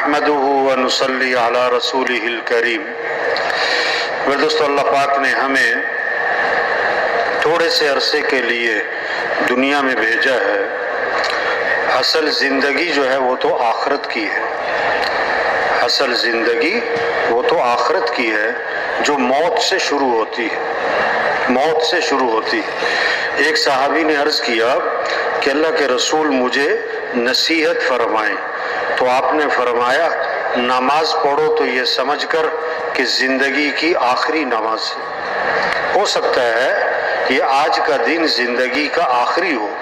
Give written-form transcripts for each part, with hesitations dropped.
نحمده ونصلي على رسوله الكريم۔ میرے دوستو، اللہ پاک نے ہمیں تھوڑے سے عرصے کے لیے دنیا میں بھیجا ہے۔ اصل زندگی جو ہے وہ تو آخرت کی ہے، اصل زندگی وہ تو آخرت کی ہے جو موت سے شروع ہوتی ہے، موت سے شروع ہوتی ہے۔ ایک صحابی نے عرض کیا کہ اللہ کے رسول مجھے نصیحت فرمائیں، تو آپ نے فرمایا نماز پڑھو تو یہ سمجھ کر کہ زندگی کی آخری نماز ہے۔ ہو سکتا ہے یہ آج کا دن زندگی کا آخری ہو،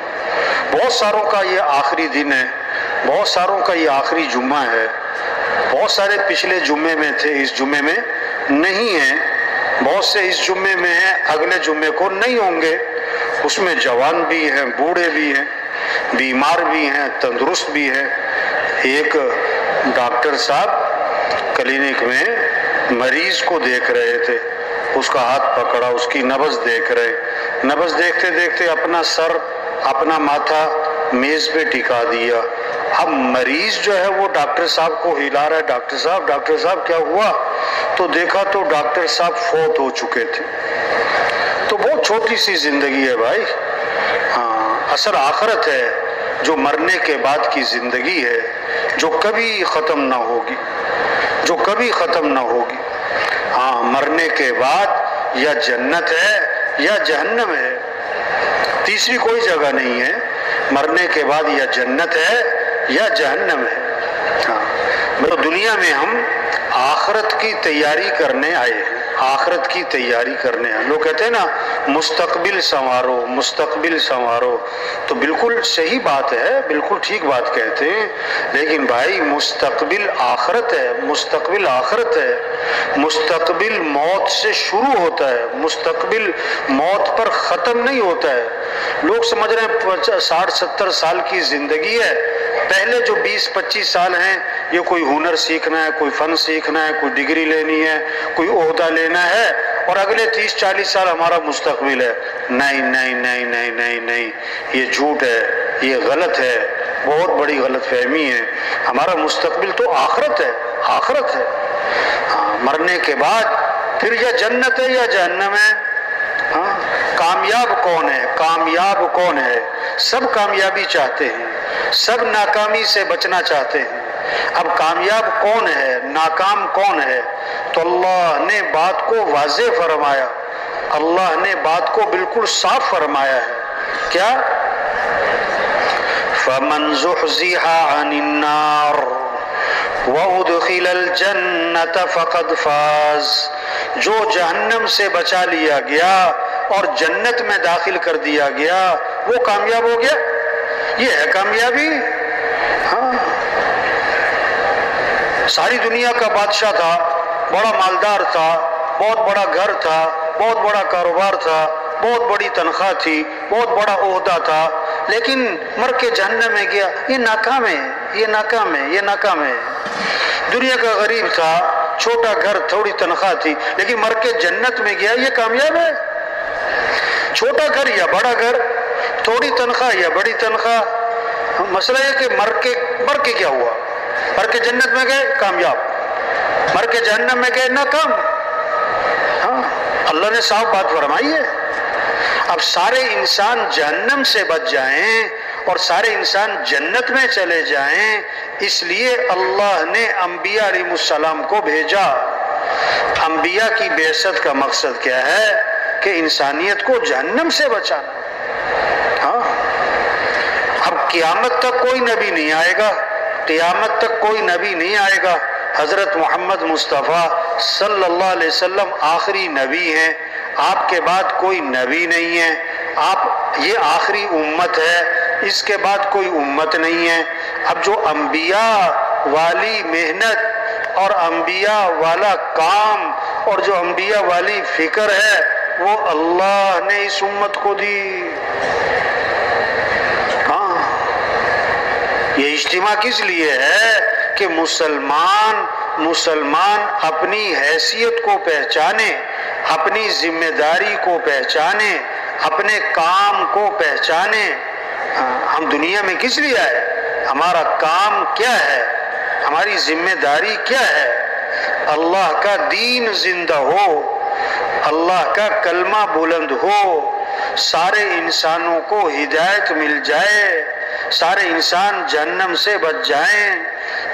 بہت ساروں کا یہ آخری دن ہے، بہت ساروں کا یہ آخری جمعہ ہے، بہت سارے پچھلے جمعے میں تھے اس جمعے میں نہیں ہیں، بہت سے اس جمعے میں ہیں اگلے جمعے کو نہیں ہوں گے۔ اس میں جوان بھی ہیں، بوڑھے بھی ہیں، بیمار بھی ہیں، تندرست بھی ہیں۔ ایک ڈاکٹر صاحب کلینک میں مریض کو دیکھ رہے تھے، اس کا ہاتھ پکڑا، اس کی نبض دیکھ رہے، نبض دیکھتے دیکھتے اپنا سر اپنا ماتھا میز پہ ٹکا دیا۔ اب مریض جو ہے وہ ڈاکٹر صاحب کو ہلا رہا ہے، ڈاکٹر صاحب کیا ہوا؟ تو دیکھا تو ڈاکٹر صاحب فوت ہو چکے تھے۔ تو بہت چھوٹی سی زندگی ہے بھائی، ہاں اصل آخرت ہے جو مرنے کے بعد کی زندگی ہے، جو کبھی ختم نہ ہوگی، جو کبھی ختم نہ ہوگی۔ ہاں مرنے کے بعد یا جنت ہے یا جہنم ہے، تیسری کوئی جگہ نہیں ہے۔ مرنے کے بعد یا جنت ہے یا جہنم ہے۔ ہاں دنیا میں ہم آخرت کی تیاری کرنے آئے ہیں، آخرت کی تیاری کرنے ہیں۔ لوگ کہتے ہیں نا مستقبل سنوارو، مستقبل سنوارو، تو بالکل صحیح بات ہے، بالکل ٹھیک بات کہتے ہیں، لیکن بھائی مستقبل آخرت ہے، مستقبل آخرت ہے۔ مستقبل موت سے شروع ہوتا ہے، مستقبل موت پر ختم نہیں ہوتا ہے۔ لوگ سمجھ رہے ہیں 60-70 سال کی زندگی ہے، پہلے جو 20-25 سال ہیں یہ کوئی ہنر سیکھنا ہے، کوئی فن سیکھنا ہے، کوئی ڈگری لینی ہے، کوئی عہدہ لینا ہے، اور اگلے 30-40 سال ہمارا مستقبل ہے۔ نہیں نہیں نہیں نہیں نہیں نہیں، یہ جھوٹ ہے، یہ غلط ہے، بہت بڑی غلط فہمی ہے۔ ہمارا مستقبل تو آخرت ہے، آخرت ہے۔ ہاں مرنے کے بعد پھر یا جنت ہے یا جہنم ہے۔ ہاں کامیاب کون ہے؟ کامیاب کون ہے؟ سب کامیابی چاہتے ہیں، سب ناکامی سے بچنا چاہتے ہیں۔ اب کامیاب کون ہے، ناکام کون ہے؟ تو اللہ نے بات کو واضح فرمایا، اللہ نے بات کو بالکل صاف فرمایا ہے۔ کیا؟ فَمَنْ زُحْزِحَ عَنِ النَّارِ وَأُدْخِلَ الْجَنَّةَ فَقَدْ فَازَ، جو جہنم سے بچا لیا گیا اور جنت میں داخل کر دیا گیا وہ کامیاب ہو گیا۔ یہ ہے کامیابی۔ ہاں ساری دنیا کا بادشاہ تھا، بڑا مالدار تھا، بہت بڑا گھر تھا، بہت بڑا کاروبار تھا، بہت بڑی تنخواہ تھی، بہت بڑا عہدہ تھا، لیکن مر کے جہنم میں گیا، یہ ناکام ہے، یہ ناکام ہے، یہ ناکام ہے۔ دنیا کا غریب تھا، چھوٹا گھر، تھوڑی تنخواہ تھی، لیکن مر کے جنت میں گیا، یہ کامیاب ہے۔ چھوٹا گھر یا بڑا گھر، تھوڑی تنخواہ یا بڑی تنخواہ، مسئلہ یہ کہ مر کے کیا ہوا؟ مر کے جنت میں گئے کامیاب، مر کے جہنم میں گئے ناکام۔ ہاں اللہ نے صاف بات فرمائی ہے۔ اب سارے انسان جہنم سے بچ جائیں اور سارے انسان جنت میں چلے جائیں، اس لیے اللہ نے انبیاء علیہ السلام کو بھیجا۔ انبیاء کی بعثت کا مقصد کیا ہے؟ کہ انسانیت کو جہنم سے بچانا۔ ہاں اب قیامت تک کوئی نبی نہیں آئے گا، قیامت تک کوئی نبی نہیں آئے گا۔ حضرت محمد مصطفیٰ صلی اللہ علیہ وسلم آخری نبی ہیں، آپ کے بعد کوئی نبی نہیں ہے، آپ یہ آخری امت ہے، اس کے بعد کوئی امت نہیں ہے۔ اب جو انبیاء والی محنت اور انبیاء والا کام اور جو انبیاء والی فکر ہے وہ اللہ نے اس امت کو دی۔ ہاں یہ اجتماع کس لیے ہے؟ کہ مسلمان اپنی حیثیت کو پہچانے، اپنی ذمہ داری کو پہچانے، اپنے کام کو پہچانے۔ ہم دنیا میں کس لیے آئے؟ ہمارا کام کیا ہے؟ ہماری ذمہ داری کیا ہے؟ اللہ کا دین زندہ ہو، اللہ کا کلمہ بلند ہو، سارے انسانوں کو ہدایت مل جائے، سارے انسان جہنم سے بچ جائیں،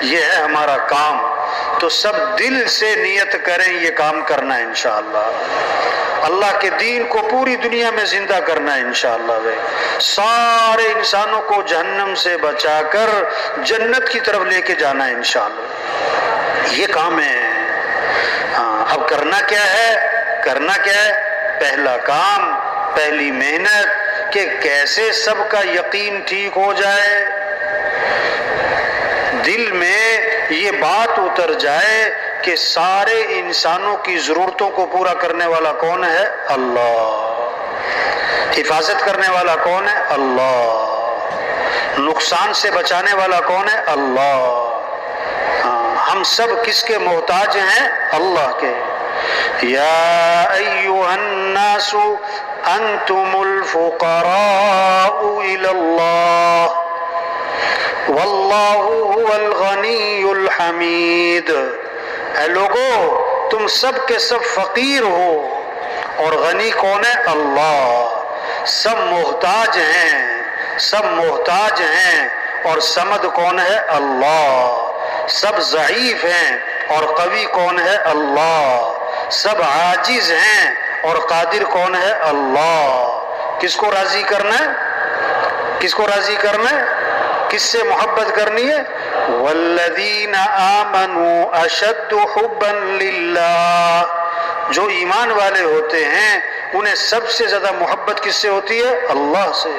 یہ ہے ہمارا کام۔ تو سب دل سے نیت کریں یہ کام کرنا ہے انشاءاللہ، اللہ کے دین کو پوری دنیا میں زندہ کرنا ہے انشاءاللہ، سارے انسانوں کو جہنم سے بچا کر جنت کی طرف لے کے جانا ہے انشاءاللہ، یہ کام ہے۔ ہاں، اب کرنا کیا ہے؟ کرنا کیا ہے؟ پہلا کام، پہلی محنت کہ کیسے سب کا یقین ٹھیک ہو جائے، دل میں یہ بات اتر جائے کہ سارے انسانوں کی ضرورتوں کو پورا کرنے والا کون ہے؟ اللہ۔ حفاظت کرنے والا کون ہے؟ اللہ۔ نقصان سے بچانے والا کون ہے؟ اللہ۔ ہم سب کس کے محتاج ہیں؟ اللہ کے۔ یا ایھا الناس انتم الفقراء الی اللہ واللہ هو الغنی الحمید۔ اے لوگو، تم سب کے سب فقیر ہو، اور غنی کون ہے؟ اللہ۔ سب محتاج ہیں، سب محتاج ہیں، اور صمد کون ہے؟ اللہ۔ سب ضعیف ہیں اور قوی کون ہے؟ اللہ۔ سب عاجز ہیں اور قادر کون ہے؟ اللہ۔ کس کو راضی کرنا ہے؟ کس کو راضی کرنا ہے؟ کس سے محبت کرنی ہے؟ والذین آمنوا اشد حبا للہ۔ جو ایمان والے ہوتے ہیں انہیں سب سے زیادہ محبت کس سے ہوتی ہے؟ اللہ سے۔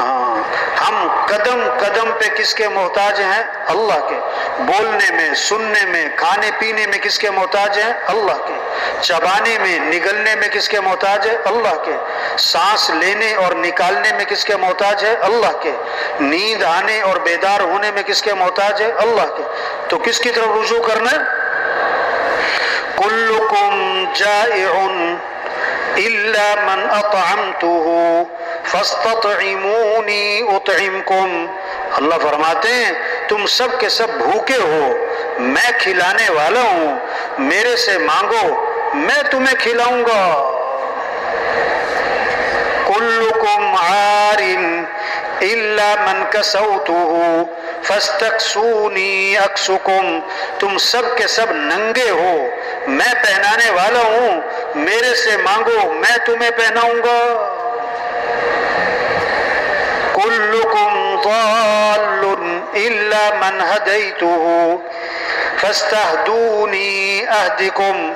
ہاں، ہم قدم قدم پہ کس کے محتاج ہیں؟ اللہ کے۔ بولنے میں، سننے میں، کھانے پینے میں کس کے محتاج ہیں؟ اللہ کے۔ چبانے میں، نگلنے میں کس کے محتاج ہے؟ اللہ کے۔ سانس لینے اور نکالنے میں کس کے محتاج ہے؟ اللہ کے۔ نیند آنے اور بیدار ہونے میں کس کے محتاج ہے؟ اللہ کے۔ تو کس کی طرف رجوع کرنا ہے؟ کلکم جائع الا من اطعمته فاستطعمونی اطعمکم۔ اللہ فرماتے ہیں تم سب کے سب بھوکے ہو، میں کھلانے والا ہوں، میرے سے مانگو میں تمہیں کھلاؤں گا۔ کلکم عار الا من کسوته فاستکسونی اکسکم۔ تم سب کے سب ننگے ہو، میں پہنانے والا ہوں، میرے سے مانگو میں تمہیں پہناؤں گا۔ کلکم ضال الا من ہدیتہ فاستہدونی اہدکم۔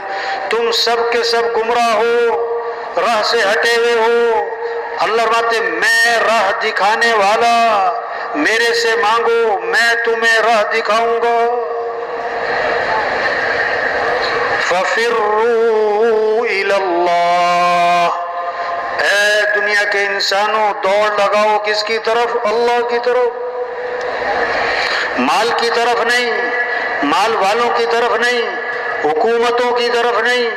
تم سب کے سب گمراہ ہو، راہ سے ہٹے ہوئے ہو، اللہ فرماتے میں راہ دکھانے والا، میرے سے مانگو میں تمہیں راہ دکھاؤں گا۔ فَفِرُّوا إِلَى اللَّهِ۔ اے دنیا کے انسانوں دوڑ لگاؤ کس کی طرف؟ اللہ کی طرف۔ مال کی طرف نہیں، مال والوں کی طرف نہیں، حکومتوں کی طرف نہیں،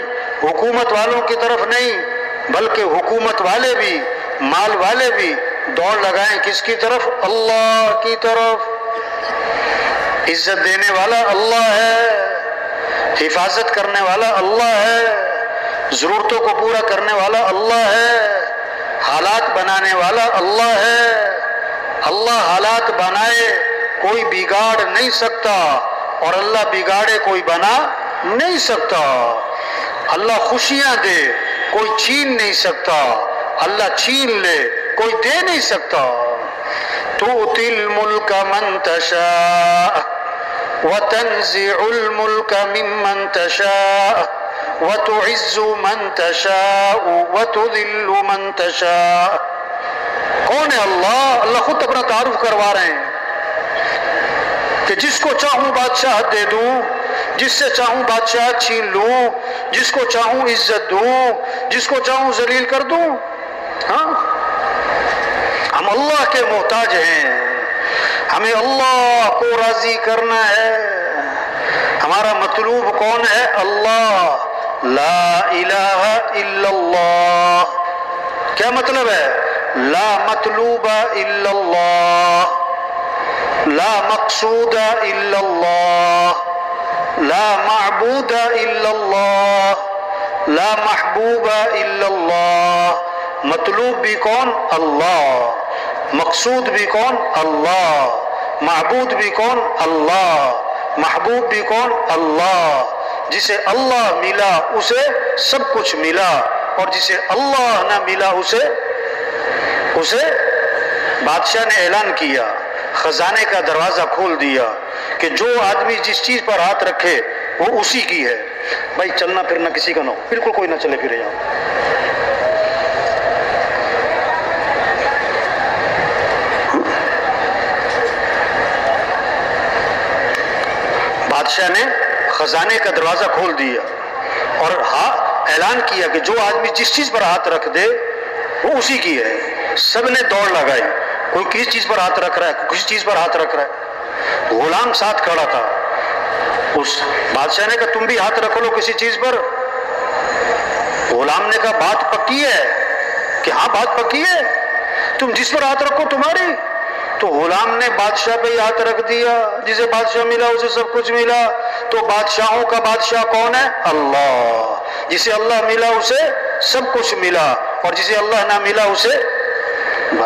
حکومت والوں کی طرف نہیں، بلکہ حکومت والے بھی، مال والے بھی دوڑ لگائیں کس کی طرف؟ اللہ کی طرف۔ عزت دینے والا اللہ ہے، حفاظت کرنے والا اللہ ہے، ضرورتوں کو پورا کرنے والا اللہ ہے، حالات بنانے والا اللہ ہے۔ اللہ حالات بنائے کوئی بگاڑ نہیں سکتا، اور اللہ بگاڑے کوئی بنا نہیں سکتا۔ اللہ خوشیاں دے کوئی چھین نہیں سکتا، اللہ چھین لے کوئی دے نہیں سکتا۔ تؤتی الملک من تشاء وتنزع الملک ممن تشاء وتعز من تشاء وتذل من تشاء۔ کون ہے اللہ؟ اللہ خود اپنا تعارف کروا رہے ہیں کہ جس کو چاہوں بادشاہت دے دوں، جس سے چاہوں بادشاہت چھین لوں، جس کو چاہوں عزت دوں، جس کو چاہوں ذلیل کر دوں۔ ہاں، ہم اللہ کے محتاج ہیں، ہمیں اللہ کو راضی کرنا ہے۔ ہمارا مطلوب کون ہے؟ اللہ۔ لا الہ الا اللہ۔ کیا مطلب ہے؟ لا مطلوب الا اللہ۔ لا مقصود الا اللہ، لا معبود الا اللہ، لا محبوب الا اللہ۔ مطلوب بھی کون؟ اللہ۔ مقصود بھی کون؟ اللہ۔ معبود بھی کون؟ اللہ۔ محبوب بھی کون؟ اللہ۔ جسے اللہ ملا اسے سب کچھ ملا، اور جسے اللہ نہ ملا اسے بادشاہ نے اعلان کیا، خزانے کا دروازہ کھول دیا کہ جو آدمی جس چیز پر ہاتھ رکھے وہ اسی کی ہے۔ بھائی چلنا پھرنا کسی کا نہ ہو، بالکل کوئی نہ چلے پھرے یہاں۔ بادشاہ نے خزانے کا دروازہ کھول دیا اور اعلان کیا کہ جو آدمی جس چیز پر ہاتھ رکھ دے وہ اسی کی ہے۔ سب نے دوڑ لگائی، کوئی کسی چیز پر ہاتھ رکھ رہا ہے، کوئی کسی چیز پر ہاتھ رکھ رہا ہے۔ غلام ساتھ کھڑا تھا، اس بادشاہ نے کہا تم بھی ہاتھ رکھ لو کسی چیز پر۔ غلام نے کہا بات پکی ہے کہ ہاں بات پکی ہے، تم جس پر ہاتھ رکھو تمہاری۔ تو غلام نے بادشاہ پہ ہی ہاتھ رکھ دیا، جسے بادشاہ ملا اسے سب کچھ ملا۔ تو بادشاہوں کا بادشاہ کون ہے؟ اللہ۔ جسے اللہ ملا اسے سب کچھ ملا، اور جسے اللہ نہ ملا اسے۔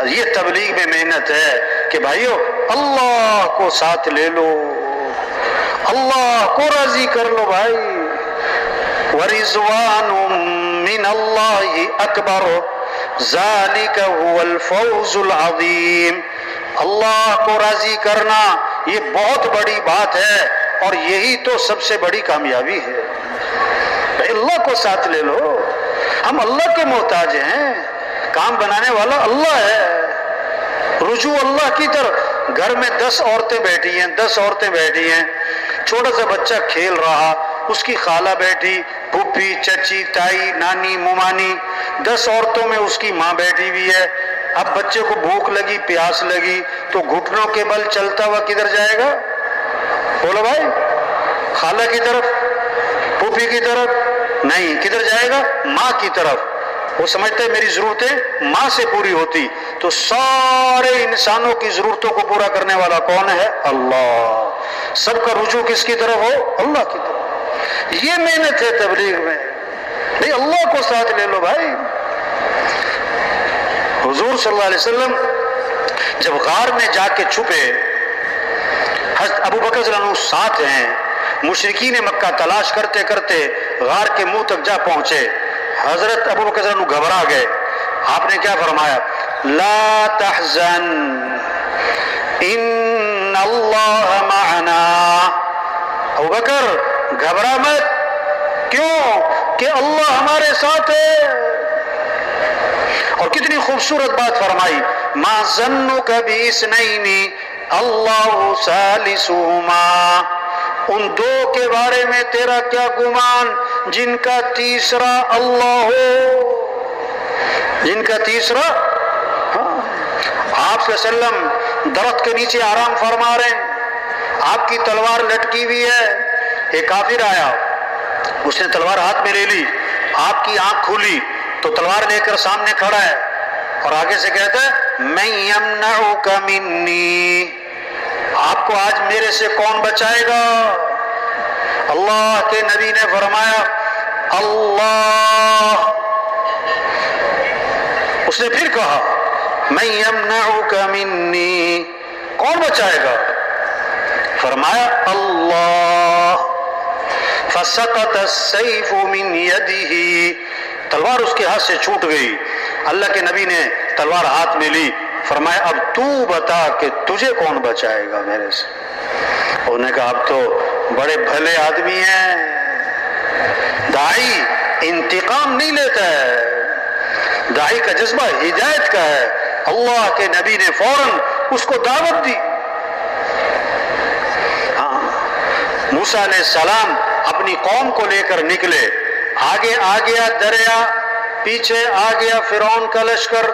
یہ تبلیغ میں محنت ہے کہ بھائیو اللہ کو ساتھ لے لو، اللہ کو راضی کر لو بھائی۔ وَرِضْوَانٌ مِّنَ اللَّهِ أَكْبَرُ ذَلِكَ هُوَ الْفَوْزُ الْعَظِيمُ۔ اللہ کو راضی کرنا یہ بہت بڑی بات ہے، اور یہی تو سب سے بڑی کامیابی ہے۔ اللہ کو ساتھ لے لو، ہم اللہ کے محتاج ہیں، کام بنانے والا اللہ ہے۔ رجوع اللہ کی طرف۔ گھر میں 10 عورتیں بیٹھی ہیں، 10 عورتیں بیٹھی ہیں، چھوٹا سا بچہ کھیل رہا، اس کی خالہ بیٹھی، پھوپھی، چچی، تائی، نانی، ممانی، 10 عورتوں میں اس کی ماں بیٹھی ہوئی ہے۔ اب بچے کو بھوک لگی، پیاس لگی، تو گھٹنوں کے بل چلتا ہوا کدھر جائے گا؟ بولو بھائی، خالہ کی طرف، پھوپھی کی طرف؟ نہیں، کدھر جائے گا؟ ماں کی طرف۔ وہ سمجھتے ہیں میری ضرورتیں ماں سے پوری ہوتی۔ تو سارے انسانوں کی ضرورتوں کو پورا کرنے والا کون ہے؟ اللہ۔ سب کا رجوع کس کی طرف ہو؟ اللہ کی طرف۔ یہ محنت ہے تبلیغ میں، بھائی اللہ کو ساتھ لے لو بھائی۔ حضور صلی اللہ علیہ وسلم جب غار میں جا کے چھپے، حضرت ابو بکر رضی اللہ عنہ ساتھ ہیں، مشرکین مکہ تلاش کرتے کرتے غار کے منہ تک جا پہنچے۔ حضرت ابو بکر رضی اللہ عنہ گھبرا گئے۔ آپ نے کیا فرمایا؟ لا تحزن ان اللہ معنا۔ ابو بکر گھبرا مت، کیوں؟ کہ اللہ ہمارے ساتھ ہے۔ اور کتنی خوبصورت بات فرمائی، ما ظنک باثنین اللہ ثالثہما۔ ان دو کے بارے میں تیرا کیا گمان جن کا تیسرا اللہ ہو، جن کا تیسرا۔ آپ صلی اللہ علیہ وسلم درخت کے نیچے آرام فرما رہے ہیں، آپ کی تلوار لٹکی ہوئی ہے۔ ایک کافر آیا، اس نے تلوار ہاتھ میں لے لی، آپ کی آنکھ کھلی تو تلوار لے کر سامنے کھڑا ہے، اور آگے سے کہتا ہے من یمنعک منی، آپ کو آج میرے سے کون بچائے گا؟ اللہ کے نبی نے فرمایا اللہ۔ اس نے پھر کہا من یمنعک منی، کون بچائے گا؟ فرمایا اللہ۔ فسقط السیف من یدہ، تلوار اس کے ہاتھ سے چھوٹ گئی۔ اللہ کے نبی نے تلوار ہاتھ میں لی، فرمایا اب تو بتا کہ تجھے کون بچائے گا میرے سے؟ انہوں نے کہا اب تو بڑے بھلے آدمی ہیں، داعی انتقام نہیں لیتا ہے، داعی کا جذبہ ہدایت کا ہے۔ اللہ کے نبی نے فوراً اس کو دعوت دی۔ موسیٰ علیہ السلام اپنی قوم کو لے کر نکلے، آگے آ گیا دریا، پیچھے آ گیا فرعون کا لشکر،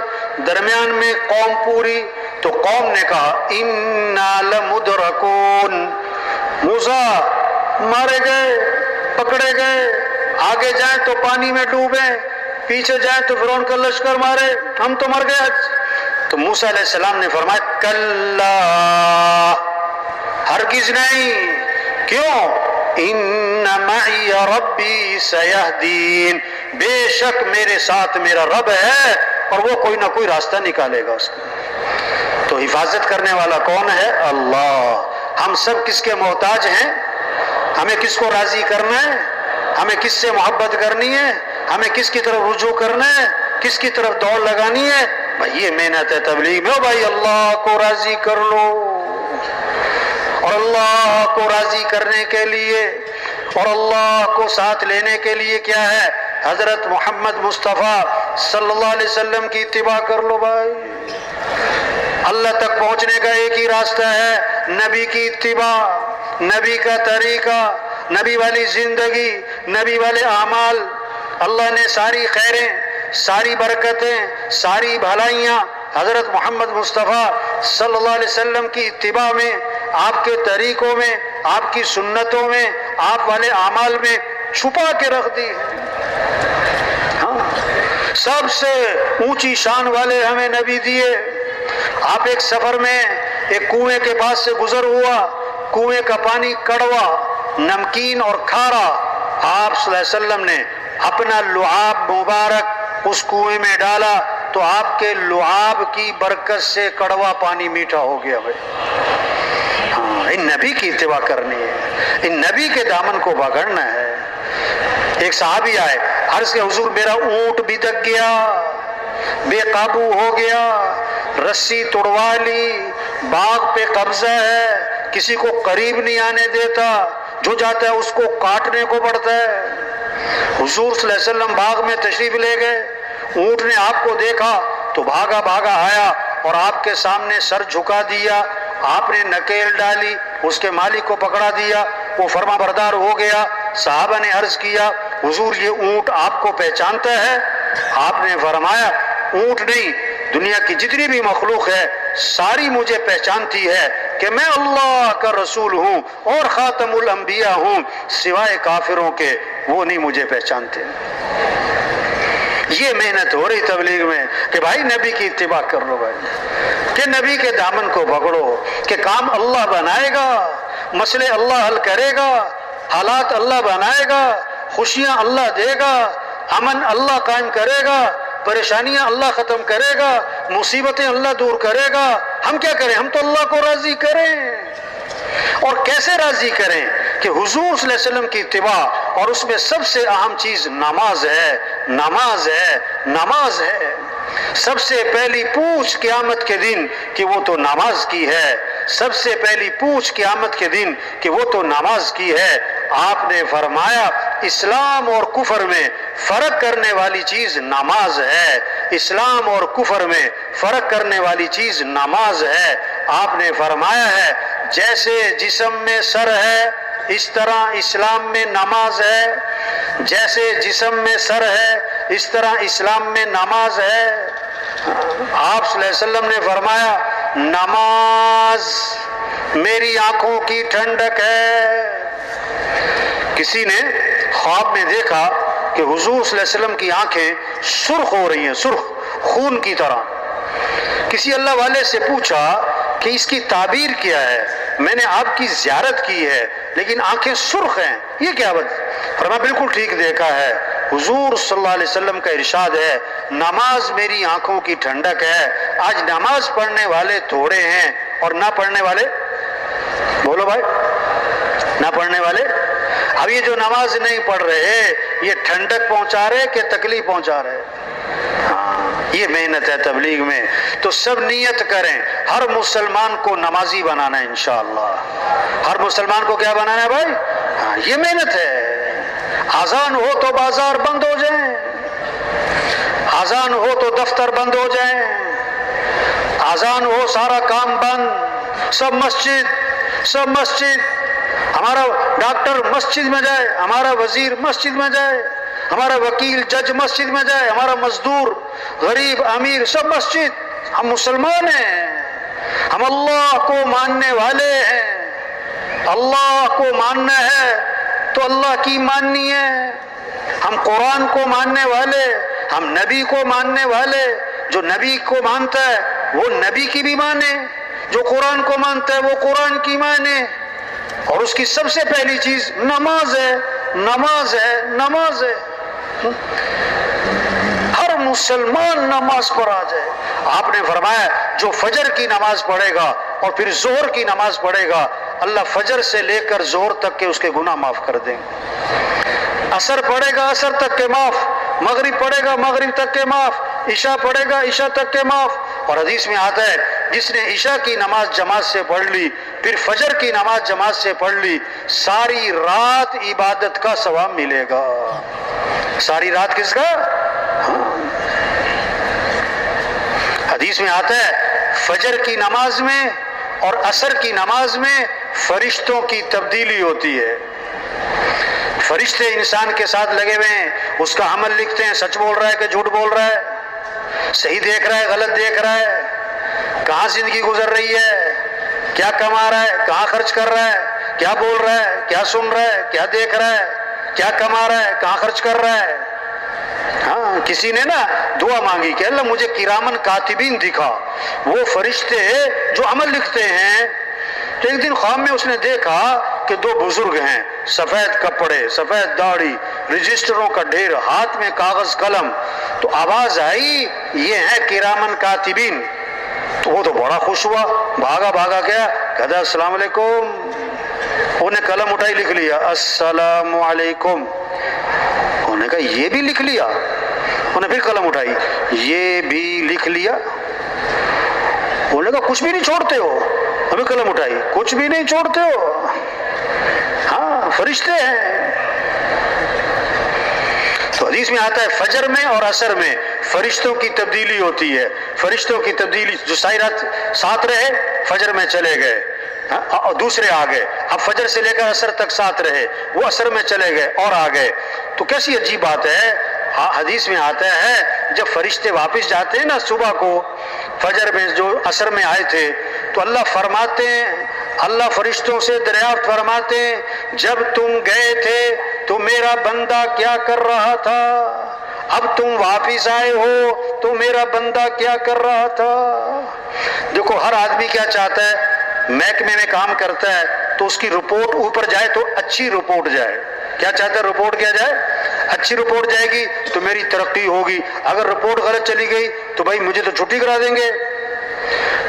درمیان میں قوم پوری۔ تو قوم نے کہا انا لمدرکون، موسیٰ مارے گئے، پکڑے گئے، آگے جائیں تو پانی میں ڈوبے، پیچھے جائیں تو فرعون کا لشکر مارے، ہم تو مر گئے۔ تو موسیٰ علیہ السلام نے فرمایا کلا، ہرگز نہیں. کیوں؟ ان معی ربی سیہدین، بے شک میرے ساتھ میرا رب ہے اور وہ کوئی نہ کوئی راستہ نکالے گا اس کو. تو حفاظت کرنے والا کون ہے؟ اللہ. ہم سب کس کے محتاج ہیں؟ ہمیں کس کو راضی کرنا ہے؟ ہمیں کس سے محبت کرنی ہے؟ ہمیں کس کی طرف رجوع کرنا ہے؟ کس کی طرف دوڑ لگانی ہے؟ بھائی یہ محنت ہے تبلیغ میں. بھائی اللہ کو راضی کر لو، اور اللہ کو راضی کرنے کے لیے اور اللہ کو ساتھ لینے کے لیے کیا ہے؟ حضرت محمد مصطفیٰ صلی اللہ علیہ وسلم کی اتباع کر لو. بھائی اللہ تک پہنچنے کا ایک ہی راستہ ہے، نبی کی اتباع، نبی کا طریقہ، نبی والی زندگی، نبی والے اعمال. اللہ نے ساری خیریں، ساری برکتیں، ساری بھلائیاں حضرت محمد مصطفیٰ صلی اللہ علیہ وسلم کی اتباع میں، آپ کے طریقوں میں، آپ کی سنتوں میں، آپ والے اعمال میں چھپا کے رکھ دی ہے. ہاں، سب سے اونچی شان والے ہمیں نبی دیے. آپ ایک سفر میں ایک کنویں کے پاس سے گزر ہوا، کنویں کا پانی کڑوا، نمکین اور کھارا. آپ صلی اللہ علیہ وسلم نے اپنا لعاب مبارک اس کنویں میں ڈالا تو آپ کے لعاب کی برکت سے کڑوا پانی میٹھا ہو گیا. بھائی ہاں، ان نبی کی اتباع کرنی ہے، ان نبی کے دامن کو پکڑنا ہے. ایک صحابی آئے، عرض کہ حضور میرا اونٹ بھی دک گیا، بے قابو ہو گیا، رسی توڑوا لی، باغ پہ قبضہ ہے، کسی کو قریب نہیں آنے دیتا، جو جاتا ہے اس کو کاٹنے کو پڑتا ہے. حضور صلی اللہ علیہ وسلم باغ میں تشریف لے گئے. اونٹ نے آپ کو دیکھا تو بھاگا بھاگا آیا اور آپ کے سامنے سر جھکا دیا. آپ نے نکیل ڈالی، اس کے مالک کو پکڑا دیا، وہ فرما بردار ہو گیا. صحابہ نے عرض کیا حضور یہ اونٹ آپ کو پہچانتا ہے؟ آپ نے فرمایا اونٹ نہیں، دنیا کی جتنی بھی مخلوق ہے ساری مجھے پہچانتی ہے کہ میں اللہ کا رسول ہوں اور خاتم الانبیاء ہوں، سوائے کافروں کے وہ نہیں مجھے پہچانتے. یہ محنت ہو رہی تبلیغ میں کہ بھائی نبی کی اتباع کر لو، بھائی کہ نبی کے دامن کو پکڑو، کہ کام اللہ بنائے گا، مسئلے اللہ حل کرے گا، حالات اللہ بنائے گا، خوشیاں اللہ دے گا، امن اللہ قائم کرے گا، پریشانیاں اللہ ختم کرے گا، مصیبتیں اللہ دور کرے گا. ہم کیا کریں؟ ہم تو اللہ کو راضی کریں. اور کیسے راضی کریں؟ کہ حضور صلی اللہ علیہ وسلم کی اتباع، اور اس میں سب سے اہم چیز نماز ہے. نماز ہے، نماز ہے. سب سے پہلی پوچھ قیامت کے دن کہ وہ تو نماز کی ہے. سب سے پہلی پوچھ قیامت کے دن کہ وہ تو نماز کی ہے. آپ نے فرمایا اسلام اور کفر میں فرق کرنے والی چیز نماز ہے. اسلام اور کفر میں فرق کرنے والی چیز نماز ہے. آپ نے فرمایا ہے جیسے جسم میں سر ہے اس طرح اسلام میں نماز ہے، جیسے جسم میں سر ہے اس طرح اسلام میں نماز ہے. آپ صلی اللہ علیہ وسلم نے فرمایا نماز میری آنکھوں کی ٹھنڈک ہے. کسی نے خواب میں دیکھا کہ حضور صلی اللہ علیہ وسلم کی آنکھیں سرخ ہو رہی ہیں، سرخ خون کی طرح. کسی اللہ والے سے پوچھا کہ اس کی تعبیر کیا ہے؟ میں نے آپ کی زیارت کی ہے لیکن آنکھیں سرخ ہیں، یہ کیا بات؟ فرمایا بالکل ٹھیک دیکھا ہے. حضور صلی اللہ علیہ وسلم کا ارشاد ہے نماز میری آنکھوں کی ٹھنڈک ہے. آج نماز پڑھنے والے تھوڑے ہیں اور نہ پڑھنے والے، بولو بھائی، نہ پڑھنے والے. اب یہ جو نماز نہیں پڑھ رہے یہ ٹھنڈک پہنچا رہے کہ تکلیف پہنچا رہے؟ یہ محنت ہے تبلیغ میں. تو سب نیت کریں ہر مسلمان کو نمازی بنانا ہے انشاءاللہ. ہر مسلمان کو کیا بنانا ہے بھائی؟ یہ محنت ہے. اذان ہو تو بازار بند ہو جائیں، اذان ہو تو دفتر بند ہو جائیں، اذان ہو سارا کام بند، سب مسجد. ہمارا ڈاکٹر مسجد میں جائے، ہمارا وزیر مسجد میں جائے، ہمارا وکیل جج مسجد میں جائے، ہمارا مزدور غریب امیر سب مسجد. ہم مسلمان ہیں، ہم اللہ کو ماننے والے ہیں. اللہ کو ماننا ہے تو اللہ کی ماننی ہے. ہم قرآن کو ماننے والے، ہم نبی کو ماننے والے. جو نبی کو مانتا ہے وہ نبی کی بھی مانے، جو قرآن کو مانتا ہے وہ قرآن کی مانے. اور اس کی سب سے پہلی چیز نماز ہے، نماز ہے، نماز ہے۔ ہر مسلمان نماز پر آ جائے۔ آپ نے فرمایا جو فجر کی نماز پڑھے گا اور پھر ظہر کی نماز پڑھے گا، اللہ فجر سے لے کر ظہر تک کے اس کے گناہ معاف کر دیں گے۔ عصر پڑھے گا عصر تک کے معاف، مغرب پڑھے گا مغرب تک کے معاف، عشاء پڑھے گا عشاء تک کے معاف۔ اور حدیث میں آتا ہے جس نے عشاء کی نماز جماعت سے پڑھ لی، پھر فجر کی نماز جماعت سے پڑھ لی، ساری رات عبادت کا ثواب ملے گا۔ ساری رات کس کا؟ حدیث میں آتا ہے فجر کی نماز میں اور عصر کی نماز میں فرشتوں کی تبدیلی ہوتی ہے۔ فرشتے انسان کے ساتھ لگے ہوئے ہیں، اس کا عمل لکھتے ہیں، سچ بول رہا ہے کہ جھوٹ بول رہا ہے، صحیح دیکھ رہا ہے غلط دیکھ رہا ہے، کہاں زندگی گزر رہی ہے، کیا کما رہا ہے، کہاں خرچ کر رہا ہے، کیا بول رہا ہے، کیا سن رہا ہے، کیا دیکھ رہا ہے، کیا کما رہا ہے، کہاں خرچ کر رہا ہے۔ ہاں کسی نے نا دعا مانگی کہ اللہ مجھے کرامن کاتبین دکھا، وہ فرشتے جو عمل لکھتے ہیں۔ تو ایک دن خواب میں اس نے دیکھا کہ دو بزرگ ہیں، سفید کپڑے، سفید داڑھی، رجسٹروں کا ڈھیر، ہاتھ میں کاغذ قلم۔ تو آواز آئی یہ ہیں کرامن کاتبین۔ تو وہ تو بڑا خوش ہوا، بھاگا گیا، کہتا السلام علیکم۔ انہوں نے قلم اٹھائی لکھ لیا السلام علیکم۔ انہوں نے کہا یہ بھی لکھ لیا؟ انہوں نے پھر قلم اٹھائی، یہ بھی لکھ لیا؟ انہوں نے کہا کچھ بھی نہیں چھوڑتے ہو؟ ابھی قلم اٹھائی، کچھ بھی نہیں چھوڑتے ہو؟ ہاں فرشتے ہیں۔ تو حدیث میں آتا ہے فجر میں اور عصر میں فرشتوں کی تبدیلی ہوتی ہے۔ فرشتوں کی تبدیلی، جو ساری رات ساتھ رہے فجر میں چلے گئے اور دوسرے آ گئے، اب فجر سے لے کر عصر تک ساتھ رہے، وہ عصر میں چلے گئے اور آ گئے۔ تو کیسی عجیب بات ہے، حدیث میں آتا ہے جب فرشتے واپس جاتے ہیں نا صبح کو، فجر میں جو عصر میں آئے تھے، تو اللہ فرماتے ہیں، اللہ فرشتوں سے دریافت فرماتے ہیں جب تم گئے تھے تو میرا بندہ کیا کر رہا تھا، اب تم واپس آئے ہو تو میرا بندہ کیا کر رہا تھا۔ دیکھو ہر آدمی کیا چاہتا ہے، محکمے میں کام کرتا ہے تو اس کی رپورٹ اوپر جائے تو اچھی رپورٹ جائے۔ کیا چاہتا ہے؟ رپورٹ کیا جائے؟ اچھی رپورٹ جائے گی تو میری ترقی ہوگی، اگر رپورٹ غلط چلی گئی تو بھائی مجھے تو چھٹی کرا دیں گے۔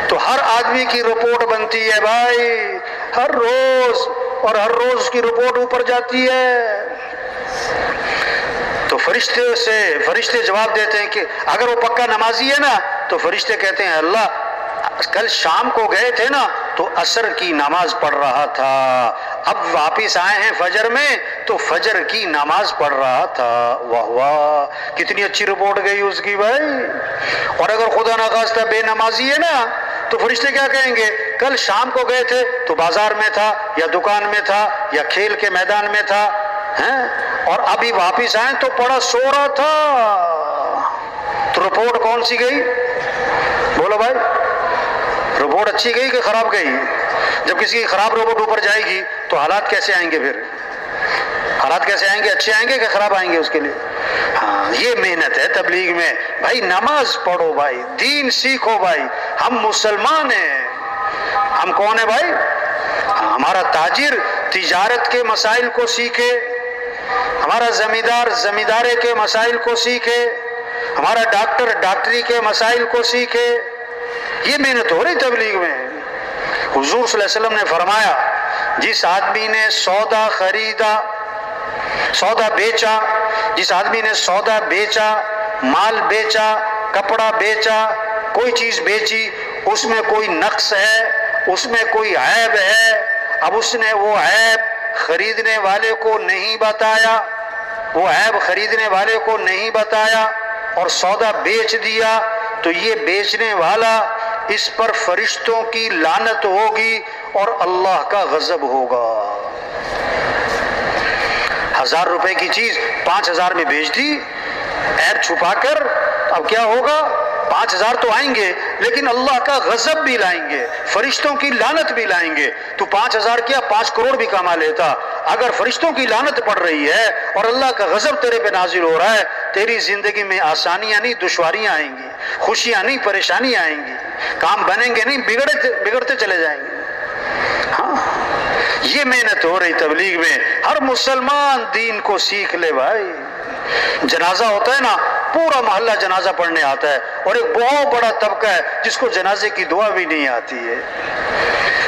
تو ہر آدمی کی رپورٹ بنتی ہے بھائی ہر روز، اور ہر روز اس کی رپورٹ اوپر جاتی ہے۔ تو فرشتے جواب دیتے ہیں کہ اگر وہ پکا نمازی ہے نا تو فرشتے کہتے ہیں اللہ کل شام کو گئے تھے نا تو عصر کی نماز پڑھ رہا تھا، اب واپس آئے ہیں فجر میں تو فجر کی نماز پڑھ رہا تھا۔ واہ واہ کتنی اچھی رپورٹ گئی اس کی بھائی۔ اور اگر خدا نخواستہ بے نمازی ہے نا تو فرشتے کیا کہیں گے، کل شام کو گئے تھے تو بازار میں تھا یا دکان میں تھا یا کھیل کے میدان میں تھا، اور ابھی واپس آئے تو پڑا سو رہا تھا۔ تو رپورٹ کون سی گئی؟ بولو بھائی، رپورٹ اچھی گئی کہ خراب گئی؟ جب کسی کی خراب رپورٹ اوپر جائے گی تو حالات کیسے آئیں گے؟ پھر حالات کیسے آئیں گے؟ اچھے آئیں گے کہ خراب آئیں گے اس کے لیے؟ ہاں یہ محنت ہے تبلیغ میں بھائی، نماز پڑھو بھائی، دین سیکھو بھائی۔ ہم مسلمان ہیں، ہم کون ہیں بھائی؟ ہمارا تاجر تجارت کے مسائل کو سیکھے، ہمارا زمیندار زمیندارے کے مسائل کو سیکھے، ہمارا ڈاکٹر ڈاکٹری کے مسائل کو سیکھے۔ یہ محنت ہو رہی تبلیغ میں۔ حضور صلی اللہ علیہ وسلم نے فرمایا جس آدمی نے سودا خریدا، سودا بیچا، جس آدمی نے سودا بیچا، مال بیچا، کپڑا بیچا، کوئی چیز بیچی، اس میں کوئی نقص ہے، اس میں کوئی عیب ہے، اب اس نے وہ عیب خریدنے والے کو نہیں بتایا، وہ عیب خریدنے والے کو نہیں بتایا اور سودا بیچ دیا، تو یہ بیچنے والا اس پر فرشتوں کی لعنت ہوگی اور اللہ کا غضب ہوگا۔ 1000 روپے کی چیز 5000 میں بیچ دی عیب چھپا کر، اب کیا ہوگا؟ 5000 تو آئیں گے لیکن اللہ کا غضب بھی لائیں گے، فرشتوں کی لعنت بھی لائیں گے۔ تو 5000 کیا 5 کروڑ بھی کما لیتا، اگر فرشتوں کی لعنت پڑ رہی ہے اور اللہ کا غضب تیرے پہ نازل ہو رہا ہے، تیری زندگی میں آسانیاں نہیں دشواریاں آئیں گی، خوشیاں نہیں پریشانیاں آئیں گی، کام بنیں گے نہیں بگڑتے چلے جائیں گے۔ ہاں یہ محنت ہو رہی تبلیغ میں، ہر مسلمان دین کو سیکھ لے بھائی۔ جنازہ ہوتا ہے نا، پورا محلہ جنازہ پڑھنے آتا ہے، اور ایک بہت بڑا طبقہ ہے جس کو جنازے کی دعا بھی نہیں آتی ہے۔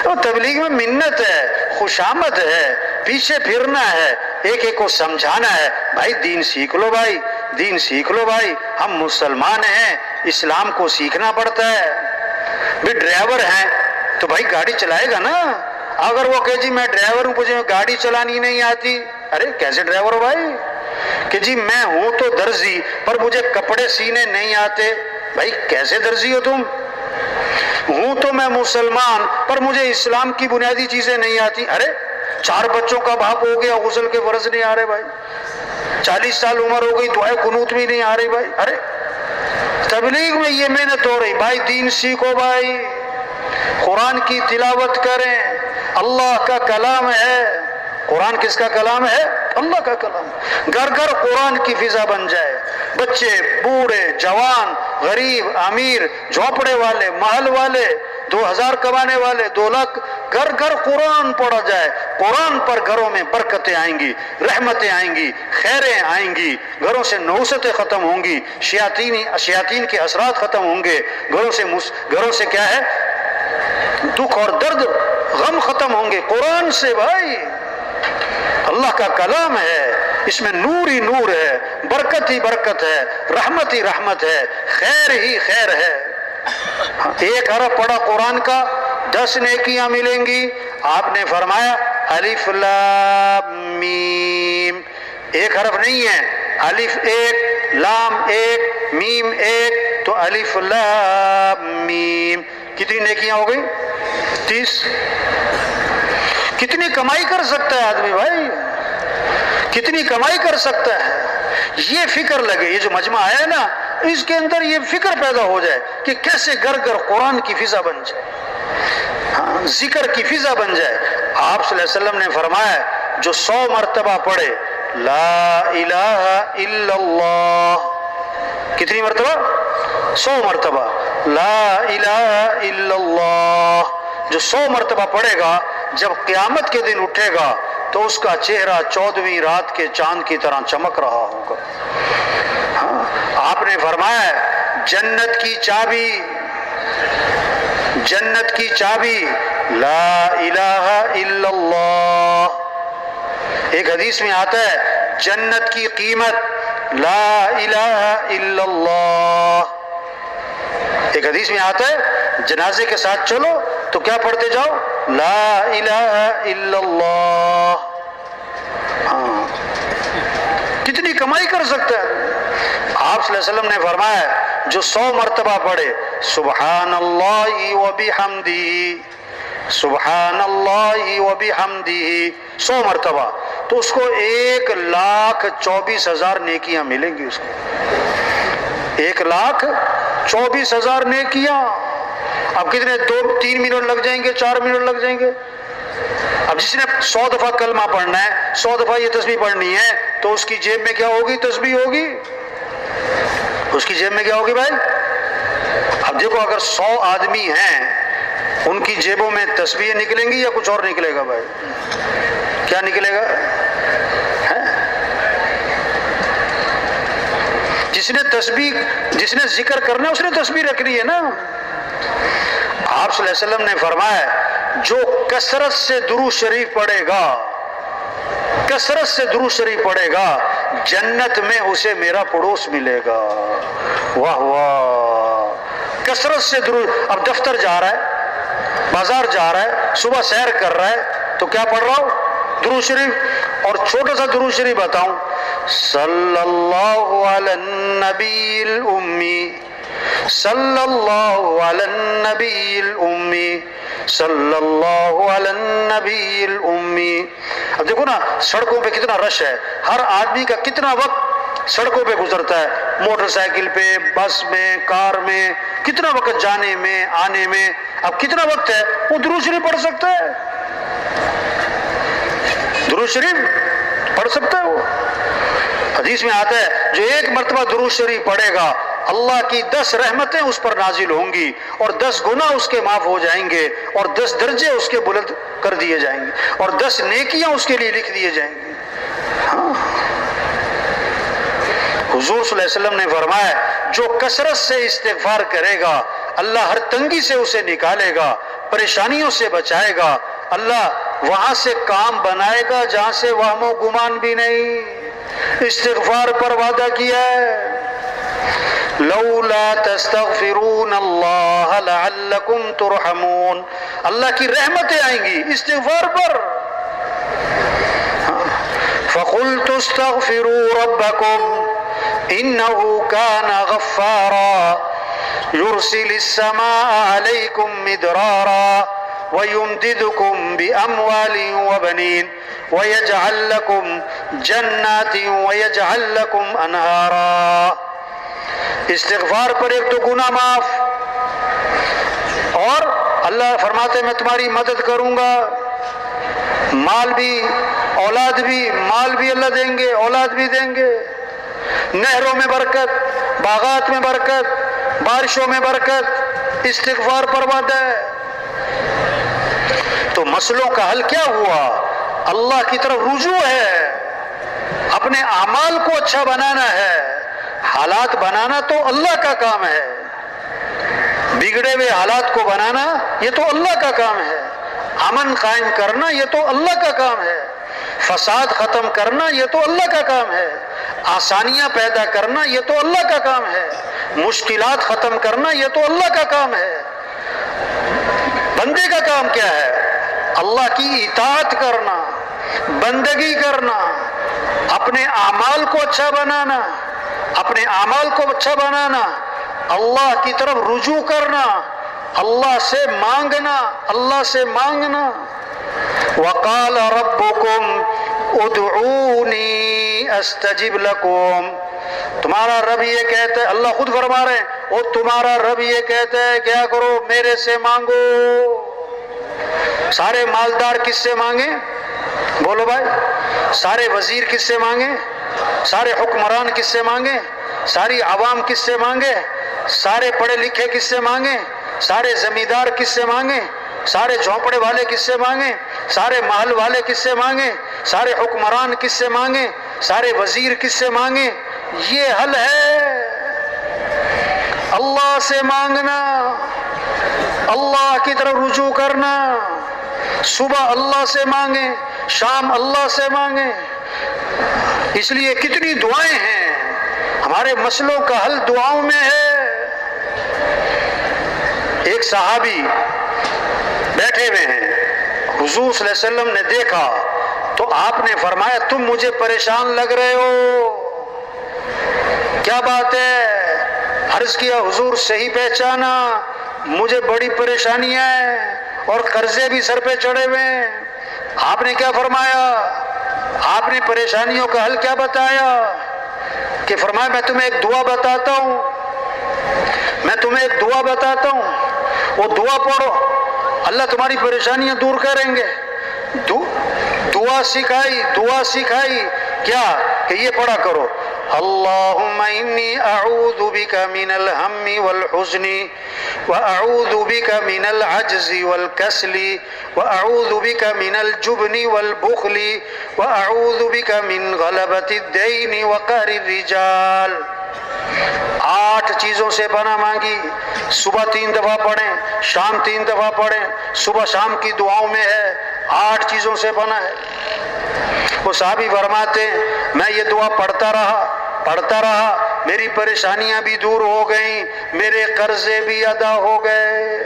اور تبلیغ میں منت ہے، خوشامد ہے، پیچھے پھرنا ہے، ایک ایک کو سمجھانا ہے، بھائی دین سیکھ لو بھائی، دین سیکھ لو بھائی، ہم مسلمان ہیں، اسلام کو سیکھنا پڑتا ہے۔ بھی ڈرائیور ہیں تو بھائی گاڑی چلائے گا نا، اگر وہ کہ جی میں ڈرائیور ہوں مجھے گاڑی چلانی نہیں آتی، ارے کیسے ڈرائیور ہو بھائی؟ کہ جی میں ہوں تو درزی پر مجھے کپڑے سینے نہیں آتے، بھائی کیسے درزی ہو تم؟ ہوں تو میں مسلمان پر مجھے اسلام کی بنیادی چیزیں نہیں آتی، ارے 4 بچوں کا باپ ہو گیا، غسل کے فرض نہیں آ رہے بھائی، 40 سال عمر ہو گئی، دعائے قنوت بھی نہیں آ رہی بھائی۔ ارے تبلیغ میں یہ محنت ہو رہی، بھائی دین سیکھو بھائی، قرآن کی تلاوت کریں، اللہ کا کلام ہے۔ قرآن کس کا کلام ہے؟ اللہ کا کلام۔ گھر گھر قرآن کی فضا بن جائے، بچے بوڑھے جوان غریب امیر جھوپڑے والے محل والے 2000 کمانے والے 2 لاکھ، گھر گھر قرآن پڑھا جائے، قرآن پر گھروں میں برکتیں آئیں گی، رحمتیں آئیں گی، خیریں آئیں گی، گھروں سے نحوستیں ختم ہوں گی، شیاطین کے اثرات ختم ہوں گے، گھروں سے کیا ہے دکھ اور درد غم ختم ہوں گے قرآن سے بھائی۔ اللہ کا کلام ہے، اس میں نور ہی نور ہے، برکت ہی برکت ہے، رحمت ہی رحمت ہے، خیر ہی خیر ہے۔ 1 حرف پڑھا قرآن کا 10 نیکیاں ملیں گی۔ آپ نے فرمایا الف لام میم، 1 حرف نہیں ہے، الف 1 لام 1 میم 1، تو الف لام میم، کتنی نیکیاں ہو گئی؟ 30۔ کتنی کمائی کر سکتا ہے آدمی بھائی، کتنی کمائی کر سکتا ہے؟ یہ فکر لگے، یہ جو مجمع ہے نا اس کے اندر یہ فکر پیدا ہو جائے کہ کیسے گھر گھر قرآن کی فضا بن جائے، ذکر کی فضا بن جائے۔ آپ صلی اللہ علیہ وسلم نے فرمایا جو 100 مرتبہ پڑھے لا الہ الا اللہ، کتنی مرتبہ؟ 100 مرتبہ لا الہ الا اللہ، جو 100 مرتبہ پڑھے گا جب قیامت کے دن اٹھے گا تو اس کا چہرہ 14ویں رات کے چاند کی طرح چمک رہا ہوگا۔ آپ نے فرمایا جنت کی چابی لا الہ الا اللہ۔ ایک حدیث میں آتا ہے جنت کی قیمت لا الہ الا اللہ۔ ایک حدیث میں آتا ہے جنازے کے ساتھ چلو تو کیا پڑھتے جاؤ؟ لا الہ الا اللہ۔ کتنی کمائی کر سکتا ہے؟ آپ صلی اللہ علیہ وسلم نے فرمایا جو 100 مرتبہ پڑھے سبحان اللہ و بحمدہ، سبحان اللہ و بحمدہ 100 مرتبہ، تو اس کو 1,24,000 نیکیاں ملیں گی۔ اس کو 1,24,000 نیکیاں۔ اب کتنے 2-3 منٹ لگ جائیں گے، 4 منٹ لگ جائیں گے؟ اب جس نے 100 دفعہ کلمہ پڑھنا ہے، 100 دفعہ یہ تسبیح پڑھنی ہے، تو اس کی جیب میں کیا ہوگی؟ تسبیح ہوگی۔ اس کی جیب میں کیا ہوگی بھائی؟ اب دیکھو اگر 100 آدمی ہیں ان کی جیبوں میں تسبیح نکلیں گی یا کچھ اور نکلے گا بھائی؟ کیا نکلے گا؟ جس نے ذکر کرنا ہے اس نے تسبیح رکھنی ہے نا۔ آپ صلی اللہ علیہ وسلم نے فرمایا جو کثرت سے درود شریف پڑھے گا، کثرت سے درود شریف پڑھے گا، جنت میں اسے میرا پڑوس ملے گا۔ واہ واہ، کثرت سے درود۔ اب دفتر جا رہا ہے، بازار جا رہا ہے، صبح سیر کر رہا ہے، تو کیا پڑھ رہا ہوں؟ درود شریف۔ اور چھوٹا سا درود شریف بتاؤں، صلی اللہ علی النبی الامی، صلی اللہ علی النبی الامی، صلی اللہ علی النبی الامی۔ اب دیکھو نا سڑکوں پہ کتنا رش ہے، ہر آدمی کا کتنا وقت سڑکوں پہ گزرتا ہے، موٹر سائیکل پہ، بس میں، کار میں، کتنا وقت جانے میں آنے میں۔ اب کتنا وقت ہے وہ درود شریف پڑھ سکتا ہے؟ درود شریف پڑھ سکتا ہے وہ؟ حدیث میں آتا ہے جو 1 مرتبہ درود شریف پڑھے گا اللہ کی 10 رحمتیں اس پر نازل ہوں گی اور 10 گناہ اس کے معاف ہو جائیں گے اور 10 درجے اس کے بلند کر دیے جائیں گے اور 10 نیکیاں اس کے لیے لکھ دیے جائیں گی۔ ہاں، حضور صلی اللہ علیہ وسلم نے فرمایا جو کثرت سے استغفار کرے گا اللہ ہر تنگی سے اسے نکالے گا، پریشانیوں سے بچائے گا، اللہ وہاں سے کام بنائے گا جہاں سے وہم و گمان بھی نہیں۔ استغفار پر وعدہ کیا ہے، لولا تستغفرون اللہ لعلکم ترحمون، اللہ کی رحمتیں آئیں گی استغفار پر۔ فقلت استغفروا ربکم انه كان غفارا يرسل السماء عليكم مدرارا ويمددكم بأموال وبنين ويجعل لكم جنات ويجعل لكم انہارا۔ استغفار پر ایک تو گناہ معاف، اور اللہ فرماتے میں تمہاری مدد کروں گا، مال بھی اولاد بھی، مال بھی اللہ دیں گے اولاد بھی دیں گے، نہروں میں برکت، باغات میں برکت، بارشوں میں برکت، استغفار پر وعدہ ہے۔ تو مسئلوں کا حل کیا ہوا؟ اللہ کی طرف رجوع ہے، اپنے اعمال کو اچھا بنانا ہے، حالات بنانا تو اللہ کا کام ہے، بگڑے ہوئے حالات کو بنانا یہ تو اللہ کا کام ہے، امن قائم کرنا یہ تو اللہ کا کام ہے، فساد ختم کرنا یہ تو اللہ کا کام ہے، آسانیاں پیدا کرنا یہ تو اللہ کا کام ہے، مشکلات ختم کرنا یہ تو اللہ کا کام ہے۔ بندے کا کام کیا ہے؟ اللہ کی اطاعت کرنا، بندگی کرنا، اپنے اعمال کو اچھا بنانا، اپنے اعمال کو اچھا بنانا، اللہ کی طرف رجوع کرنا، اللہ سے مانگنا، اللہ سے مانگنا۔ وقال ربکم ادعونی استجب لکم، تمہارا رب یہ کہتا ہے، اللہ خود فرما رہے ہیں، وہ تمہارا رب یہ کہتا ہے کیا کرو؟ میرے سے مانگو۔ سارے مالدار کس سے مانگیں؟ بولو بھائی، سارے وزیر کس سے مانگیں؟ سارے حکمران کس سے مانگیں؟ ساری عوام کس سے مانگے؟ سارے پڑھے لکھے کس سے مانگیں؟ سارے زمیندار کس سے مانگیں؟ سارے جھونپڑے والے کس سے مانگیں؟ سارے محل والے کس سے مانگیں؟ سارے حکمران کس سے مانگیں؟ سارے وزیر کس سے مانگیں؟ یہ حل ہے، اللہ سے مانگنا، اللہ کی طرف رجوع کرنا، صبح اللہ سے مانگیں، شام اللہ سے مانگیں۔ اس لیے کتنی دعائیں ہیں، ہمارے مسئلوں کا حل دعاؤں میں ہے۔ ایک صحابی بیٹھے ہوئے ہیں، حضور صلی اللہ علیہ وسلم نے دیکھا تو آپ نے فرمایا تم مجھے پریشان لگ رہے ہو، کیا بات ہے؟ عرض کیا حضور صحیح پہچانا، مجھے بڑی پریشانیاں ہیں اور قرضے بھی سر پہ چڑھے ہوئے ہیں۔ آپ نے کیا فرمایا؟ آپ نے پریشانیوں کا حل کیا بتایا؟ کہ فرمایا میں تمہیں ایک دعا بتاتا ہوں، میں تمہیں ایک دعا بتاتا ہوں، وہ دعا پڑھو اللہ تمہاری پریشانیاں دور کریں گے۔ دعا سکھائی کیا؟ کہ یہ پڑھا کرو، اللہم انی اعوذ بک من الہم والحزن واعوذ بک من العجز والکسل واعوذ بک من الجبن والبخل واعوذ بک من غلبۃ الدین وقہر الرجال۔ 8 چیزوں سے پناہ مانگی، صبح 3 دفعہ پڑھیں، شام 3 دفعہ پڑھیں، صبح شام کی دعاؤں میں ہے، 8 چیزوں سے پناہ ہے۔ وہ صحابی فرماتے ہیں میں یہ دعا پڑھتا رہا، میری پریشانیاں بھی دور ہو گئیں، میرے قرضے بھی ادا ہو گئے۔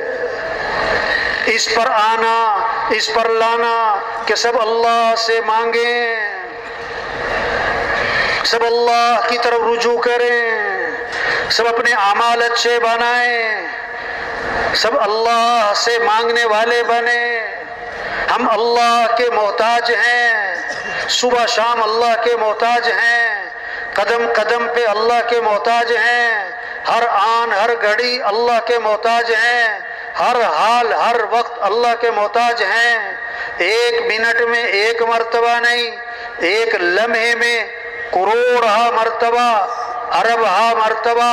اس پر آنا، اس پر لانا کہ سب اللہ سے مانگیں، سب اللہ کی طرف رجوع کریں، سب اپنے اعمال اچھے بنائیں، سب اللہ سے مانگنے والے بنیں۔ ہم اللہ کے محتاج ہیں، صبح شام اللہ کے محتاج ہیں، قدم قدم پہ اللہ کے محتاج ہیں، ہر آن ہر گھڑی اللہ کے محتاج ہیں، ہر حال ہر وقت اللہ کے محتاج ہیں۔ 1 منٹ میں 1 مرتبہ نہیں، 1 لمحے میں کروڑ مرتبہ، ارب مرتبہ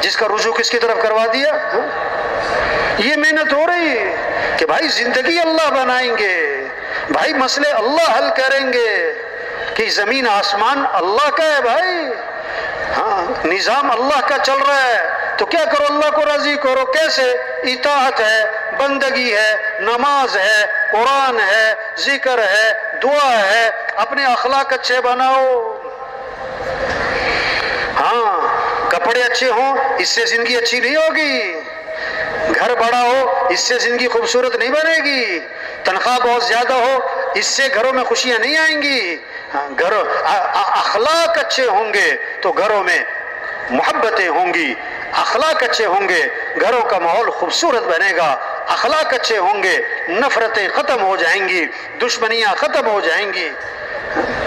جس کا رجوع کس کی طرف کروا دیا؟ یہ محنت ہو رہی ہے کہ بھائی زندگی اللہ بنائیں گے، بھائی مسئلے اللہ حل کریں گے، کہ زمین آسمان اللہ کا ہے بھائی، ہاں نظام اللہ کا چل رہا ہے، تو کیا کرو؟ اللہ کو راضی کرو۔ کیسے؟ اطاعت ہے، بندگی ہے، نماز ہے، قرآن ہے، ذکر ہے، دعا ہے، اپنے اخلاق اچھے بناؤ۔ ہاں کپڑے اچھے ہوں اس سے زندگی اچھی نہیں ہوگی، گھر بڑا ہو اس سے زندگی خوبصورت نہیں بنے گی، تنخواہ بہت زیادہ ہو اس سے گھروں میں خوشیاں نہیں آئیں گی۔ گھروں اخلاق اچھے ہوں گے تو گھروں میں محبتیں ہوں گی، اخلاق اچھے ہوں گے گھروں کا ماحول خوبصورت بنے گا، اخلاق اچھے ہوں گے نفرتیں ختم ہو جائیں گی، دشمنیاں ختم ہو جائیں گی۔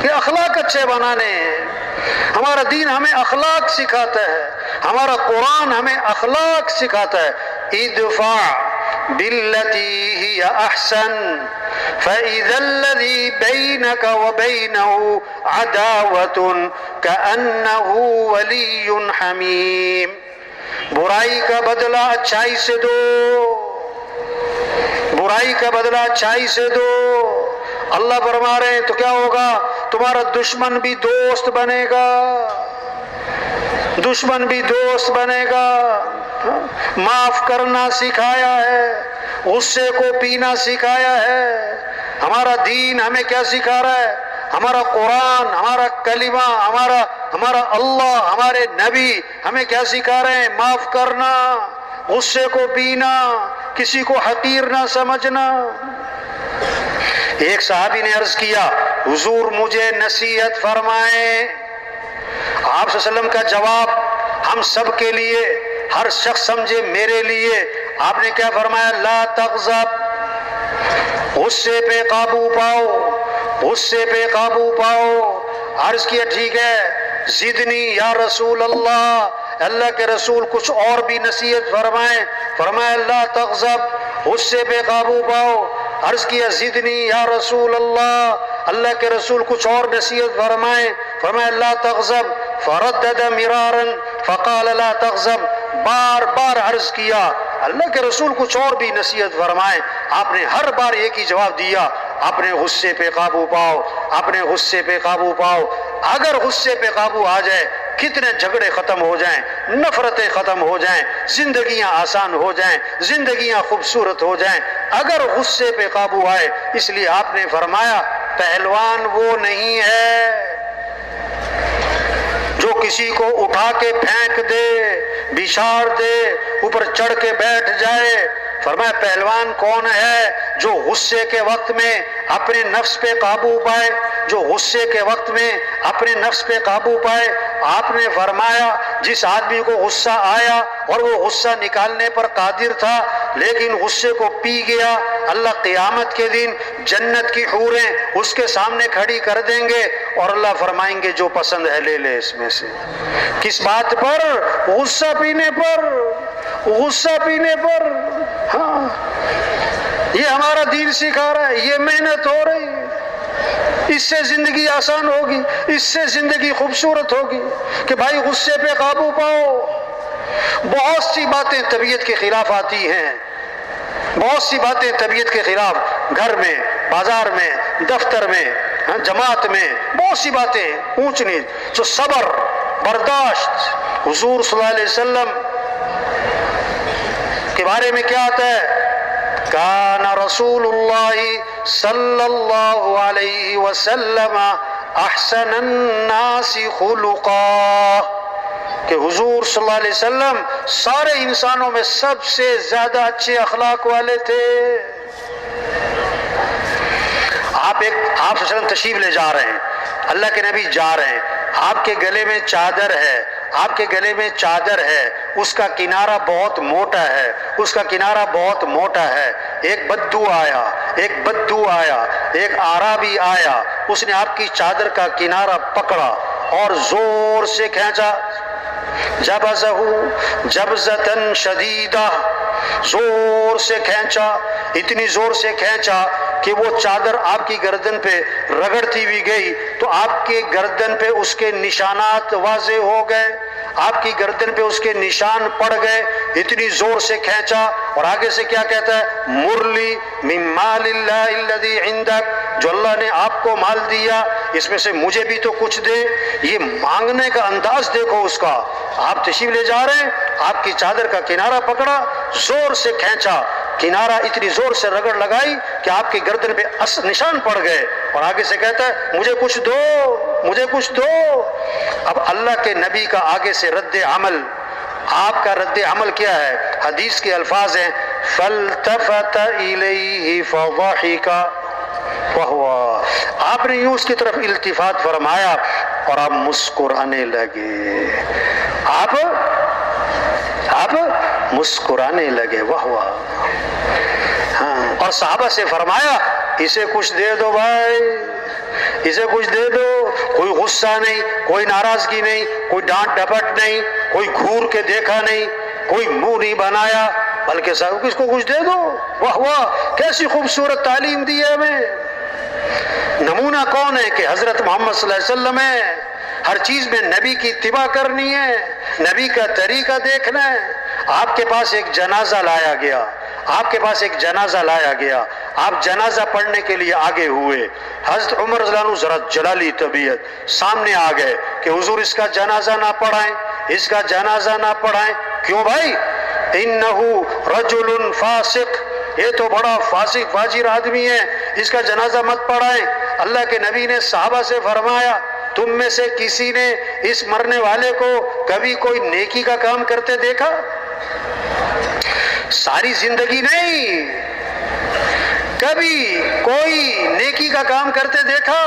یہ اخلاق اچھے بنانے ہیں، ہمارا دین ہمیں اخلاق سکھاتا ہے، ہمارا قرآن ہمیں اخلاق سکھاتا ہے۔ ادفع باللتی ہی احسن فاذا الذی بینک وبینہ عداوۃ کأنہ ولی حمیم۔ برائی کا بدلہ اچھائی سے دو، برائی کا بدلہ اچھائی سے دو۔ اللہ فرما رہے ہیں تو کیا ہوگا؟ تمہارا دشمن بھی دوست بنے گا، دشمن بھی دوست بنے گا۔ معاف کرنا سکھایا ہے، غصے کو پینا سکھایا ہے۔ ہمارا دین ہمیں کیا سکھا رہا ہے؟ ہمارا قرآن، ہمارا کلمہ، ہمارا اللہ، ہمارے نبی ہمیں کیا سکھا رہے ہیں؟ معاف کرنا، غصے کو پینا، کسی کو حقیر نہ سمجھنا۔ ایک صحابی نے عرض کیا حضور مجھے نصیحت فرمائیں۔ آپ صلی اللہ علیہ وسلم کا جواب ہم سب کے لیے، ہر شخص سمجھے میرے لیے، آپ نے کیا فرمایا؟ لا تغضب، غصے پہ قابو پاؤ، غصے پہ قابو پاؤ۔ عرض کیا ٹھیک ہے، زدنی یا رسول اللہ، اللہ کے رسول کچھ اور بھی نصیحت فرمائیں۔ فرمایا لا تغضب، غصے پہ قابو پاؤ۔ عرض کیا زدنی یا رسول اللہ، اللہ کے رسول کچھ اور نصیحت فرمائیں۔ فرمایا لا تغضب، فردد مرارا فقال لا تغضب، بار بار عرض کیا اللہ کے رسول کچھ اور بھی نصیحت فرمائیں۔ آپ نے ہر بار ایک ہی جواب دیا، اپنے غصے پہ قابو پاؤ، اپنے غصے پہ قابو پاؤ۔ اگر غصے پہ قابو آ جائے کتنے جھگڑے ختم ہو جائیں، نفرتیں ختم ہو جائیں، زندگیاں آسان ہو جائیں، زندگیاں خوبصورت ہو جائیں، اگر غصے پہ قابو آئے۔ اس لیے آپ نے فرمایا پہلوان وہ نہیں ہے جو کسی کو اٹھا کے پھینک دے، بچھاڑ دے، اوپر چڑھ کے بیٹھ جائے۔ فرمایا پہلوان کون ہے؟ جو غصے کے وقت میں اپنے نفس پہ قابو پائے، جو غصے کے وقت میں اپنے نفس پہ قابو پائے۔ آپ نے فرمایا جس آدمی کو غصہ آیا اور وہ غصہ نکالنے پر قادر تھا لیکن غصے کو پی گیا، اللہ قیامت کے دن جنت کی حوریں اس کے سامنے کھڑی کر دیں گے اور اللہ فرمائیں گے جو پسند ہے لے لے اس میں سے۔ کس بات پر؟ غصہ پینے پر، غصہ پینے پر۔ ہاں یہ ہمارا دین سکھا رہا ہے، یہ محنت ہو رہی ہے، اس سے زندگی آسان ہوگی، اس سے زندگی خوبصورت ہوگی کہ بھائی غصے پہ قابو پاؤ۔ بہت سی باتیں طبیعت کے خلاف آتی ہیں، بہت سی باتیں طبیعت کے خلاف، گھر میں، بازار میں، دفتر میں، جماعت میں، بہت سی باتیں اونچ نیچ، تو صبر، برداشت۔ حضور صلی اللہ علیہ وسلم کے بارے میں کیا آتا ہے؟ کان رسول اللہ صلی اللہ علیہ وسلم احسن الناس خلقا، کہ حضور صلی اللہ علیہ وسلم سارے انسانوں میں سب سے زیادہ اچھے اخلاق والے تھے۔ آپ صلی اللہ علیہ وسلم تشریف لے جا رہے ہیں، اللہ کے نبی جا رہے ہیں، آپ کے گلے میں چادر ہے، آپ کے گلے میں چادر ہے، اس کا کنارہ بہت موٹا ہے، اس کا کنارہ بہت موٹا ہے۔ ایک بدو آیا، ایک بدو آیا، ایک اعرابی آیا، اس نے آپ کی چادر کا کنارہ پکڑا اور زور سے کھینچا، جبزہ جبزتن شدیدہ، زور سے کھینچا، اتنی زور سے کھینچا کہ وہ چادر آپ کی گردن پہ رگڑتی ہوئی گئی تو آپ کے گردن پہ اس کے نشانات واضح ہو گئے، آپ کی گردن پہ اس کے نشان پڑ گئے، اتنی زور سے کھینچا، اور آگے سے کیا کہتا ہے؟ مرلی من مال اللہ الذی عندک، جو اللہ نے آپ کو مال دیا اس میں سے مجھے بھی تو کچھ دے۔ یہ مانگنے کا انداز دیکھو اس کا۔ آپ تشریف لے جا رہے ہیں، آپ کی چادر کا کنارہ پکڑا، زور سے کھینچا، کنارہ اتنی زور سے رگڑ لگائی کہ آپ کی گردن پہ نشان پڑ گئے، اور آگے سے کہتا ہے مجھے کچھ دو، مجھے کچھ دو۔ اب اللہ کے نبی کا آگے سے رد عمل، آپ کا رد عمل کیا ہے؟ حدیث کے الفاظ ہیں فَالْتَفَتَ إِلَيْهِ فَضَحِكَ وَهُوَ، آپ نے یوں اس کی طرف التفات فرمایا اور آپ مسکرانے لگے، آپ مسکرانے لگے، وَهُوَ، ہاں، اور صحابہ سے فرمایا اسے کچھ دے دو بھائی، اسے کچھ دے دو۔ کوئی غصہ نہیں، کوئی ناراضگی نہیں، کوئی ڈانٹ ڈپٹ نہیں، کوئی گھور کے دیکھا نہیں، کوئی منہ نہیں بنایا، بلکہ صاحب اس کو کچھ دے دو۔ واہ واہ، کیسی خوبصورت تعلیم دی ہے ہمیں۔ نمونہ کون ہے کہ حضرت محمد صلی اللہ علیہ وسلم ہے۔ ہر چیز میں نبی کی اتباع کرنی ہے، نبی کا طریقہ دیکھنا ہے۔ آپ کے پاس ایک جنازہ لایا گیا، آپ کے پاس ایک جنازہ لایا گیا، آپ جنازہ پڑھنے کے لیے آگے ہوئے۔ حضرت عمر رضی اللہ عنہ ذرا جلالی طبیعت سامنے آ گئے کہ حضور اس کا جنازہ نہ پڑھائیں، اس کا جنازہ نہ پڑھائیں۔ کیوں بھائی؟ انہو رجل فاسق، یہ تو بڑا فاسق فاجر آدمی ہے، اس کا جنازہ مت پڑھائیں۔ اللہ کے نبی نے صحابہ سے فرمایا تم میں سے کسی نے اس مرنے والے کو کبھی کوئی نیکی کا کام کرتے دیکھا؟ ساری زندگی نہیں، کبھی کوئی نیکی کا کام کرتے دیکھا؟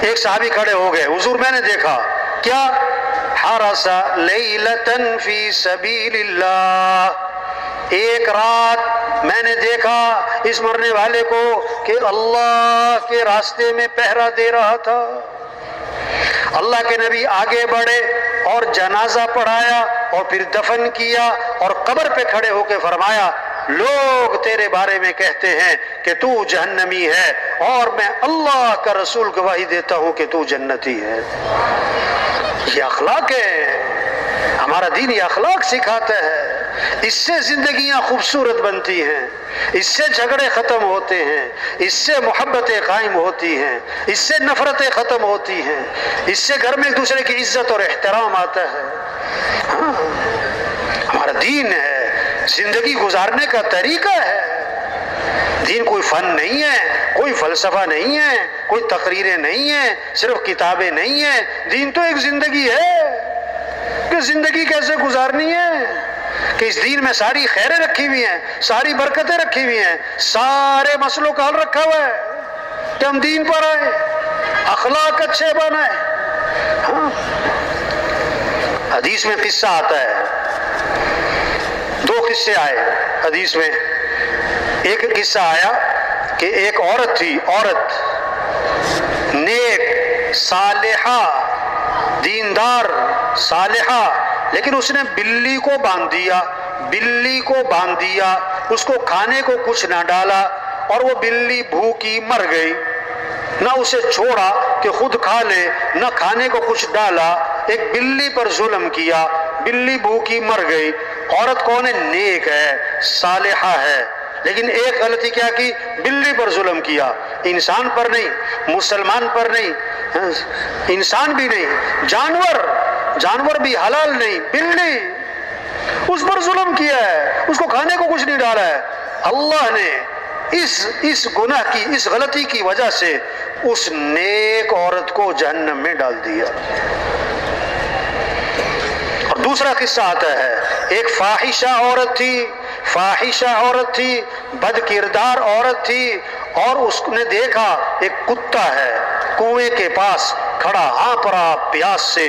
ایک صحابی کھڑے ہو گئے، حضور میں نے دیکھا۔ کیا؟ حرس لیلتن فی سبیل اللہ، ایک رات میں نے دیکھا اس مرنے والے کو کہ اللہ کے راستے میں پہرا دے رہا تھا۔ اللہ کے نبی آگے بڑھے اور جنازہ پڑھایا اور پھر دفن کیا، اور قبر پہ کھڑے ہو کے فرمایا لوگ تیرے بارے میں کہتے ہیں کہ تو جہنمی ہے، اور میں اللہ کا رسول گواہی دیتا ہوں کہ تو جنتی ہے۔ یہ اخلاق ہے، ہمارا دین یہ اخلاق سکھاتا ہے۔ اس سے زندگیاں خوبصورت بنتی ہیں، اس سے جھگڑے ختم ہوتے ہیں، اس سے محبتیں قائم ہوتی ہیں، اس سے نفرتیں ختم ہوتی ہیں، اس سے گھر میں ایک دوسرے کی عزت اور احترام آتا ہے۔ ہاں، ہمارا دین ہے، زندگی گزارنے کا طریقہ ہے۔ دین کوئی فن نہیں ہے، کوئی فلسفہ نہیں ہے، کوئی تقریریں نہیں ہیں، صرف کتابیں نہیں ہیں۔ دین تو ایک زندگی ہے کہ زندگی کیسے گزارنی ہے، کہ اس دین میں ساری خیریں رکھی ہوئی ہیں، ساری برکتیں رکھی ہوئی ہیں، سارے مسئلوں کا حل رکھا ہوا ہے کہ ہم دین پر آئے، اخلاق اچھے بنائیں۔ ہاں، حدیث میں قصہ آتا ہے، دو قصے آئے حدیث میں۔ ایک قصہ آیا کہ ایک عورت تھی، عورت نیک صالحہ دیندار صالحہ، لیکن اس نے بلی کو باندھ دیا، بلی کو باندھ دیا، اس کو کھانے کو کچھ نہ ڈالا، اور وہ بلی بھوکی مر گئی۔ نہ اسے چھوڑا کہ خود کھا لے، نہ کھانے کو کچھ ڈالا، ایک بلی پر ظلم کیا، بلی بھوکی مر گئی۔ عورت کون ہے؟ نیک ہے، صالحہ ہے، لیکن ایک غلطی کیا کی؟ بلی پر ظلم کیا۔ انسان پر نہیں، مسلمان پر نہیں، انسان بھی نہیں، جانور بھی حلال نہیں، بلی، اس پر ظلم کیا ہے، اس کو کھانے کو کچھ نہیں ڈالا ہے۔ اللہ نے اس گناہ کی، اس غلطی کی وجہ سے اس نیک عورت کو جہنم میں ڈال دیا۔ اور دوسرا قصہ آتا ہے، ایک فاحشہ عورت تھی، بد کردار عورت تھی، اور اس نے دیکھا ایک کتا ہے کنویں کے پاس کھڑا، ہانپ رہا پیاس سے۔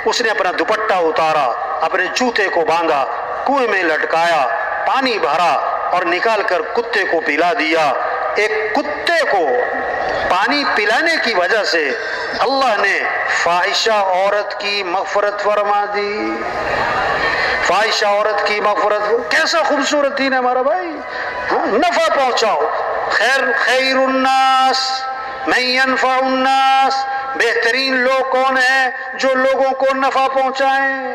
اس نے اپنا دوپٹہ اتارا، اپنے جوتے کو باندھا، کنویں میں لٹکایا، پانی بھرا اور نکال کر کتے کو پلا دیا۔ ایک کتے کو پانی پلانے کی وجہ سے اللہ نے فاحشہ عورت کی مغفرت فرما دی۔ فاحشہ عورت کی مغفرت، کیسا خوبصورت دین ہے ہمارا بھائی۔ نفع پہنچاؤ، خیر الناس من ينفع الناس بہترین لوگ کون ہیں جو لوگوں کو نفع پہنچائیں؟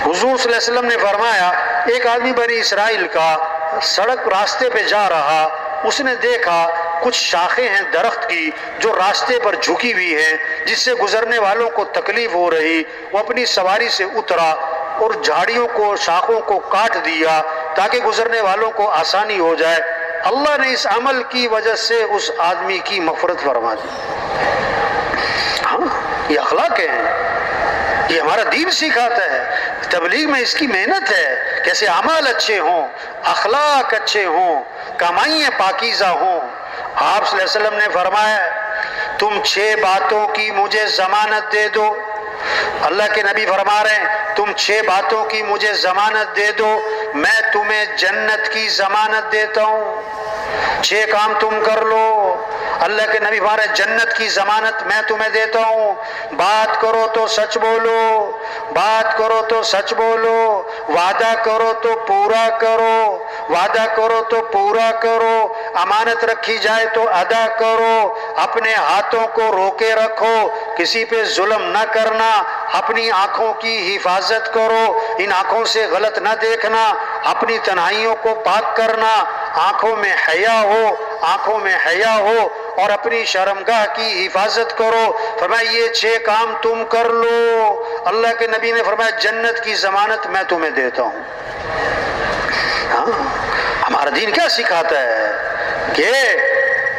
حضور صلی اللہ علیہ وسلم نے فرمایا ایک آدمی بنی اسرائیل کا سڑک راستے پہ جا رہا، اس نے دیکھا کچھ شاخیں ہیں درخت کی جو راستے پر جھکی ہوئی ہیں، جس سے گزرنے والوں کو تکلیف ہو رہی۔ وہ اپنی سواری سے اترا اور جھاڑیوں کو، شاخوں کو کاٹ دیا تاکہ گزرنے والوں کو آسانی ہو جائے۔ اللہ نے اس عمل کی وجہ سے اس آدمی کی مغفرت فرما دی۔ ہاں، یہ اخلاق ہیں، یہ ہمارا دین سکھاتا ہے۔ تبلیغ میں اس کی محنت ہے، کیسے اعمال اچھے ہوں، اخلاق اچھے ہوں، کمائیاں پاکیزہ ہوں۔ آپ صلی اللہ علیہ وسلم نے فرمایا تم 6 باتوں کی مجھے ضمانت دے دو۔ اللہ کے نبی فرما رہے ہیں تم 6 باتوں کی مجھے ضمانت دے دو، میں تمہیں جنت کی ضمانت دیتا ہوں۔ 6 کام تم کر لو، اللہ کے نبی فرما رہے ہیں جنت کی ضمانت میں تمہیں دیتا ہوں۔ بات کرو تو سچ بولو، بات کرو تو سچ بولو، وعدہ کرو تو پورا کرو، وعدہ کرو تو پورا کرو، امانت رکھی جائے تو ادا کرو، اپنے ہاتھوں کو روکے رکھو، کسی پہ ظلم نہ کرنا، اپنی آنکھوں کی حفاظت کرو، ان آنکھوں سے غلط نہ دیکھنا، اپنی تنہائیوں کو پاک کرنا، آنکھوں میں حیا ہو، آنکھوں میں حیا ہو، اور اپنی شرمگاہ کی حفاظت کرو۔ فرمایا یہ 6 کام تم کر لو، اللہ کے نبی نے فرمایا جنت کی ضمانت میں تمہیں دیتا ہوں۔ ہاں، ہمارا دین کیا سکھاتا ہے کہ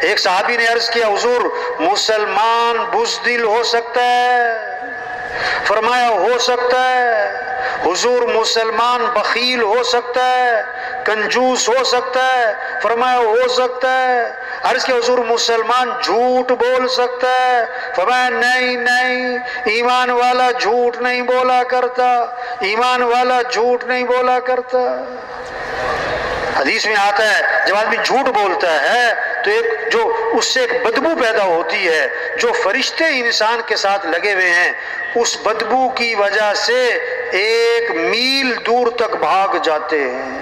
ایک صحابی نے عرض کیا حضور مسلمان بزدل ہو سکتا ہے؟ فرمایا ہو سکتا ہے۔ حضور مسلمان بخیل ہو سکتا ہے، کنجوس ہو سکتا ہے؟ فرمایا ہو سکتا ہے۔ عرض کہ حضور مسلمان جھوٹ بول سکتا ہے؟ فرمایا نہیں نہیں، ایمان والا جھوٹ نہیں بولا کرتا، ایمان والا جھوٹ نہیں بولا کرتا۔ حدیث میں آتا ہے جب آدمی جھوٹ بولتا ہے تو اس سے ایک بدبو پیدا ہوتی ہے، جو فرشتے انسان کے ساتھ لگے ہوئے ہیں اس بدبو کی وجہ سے 1 میل دور تک بھاگ جاتے ہیں۔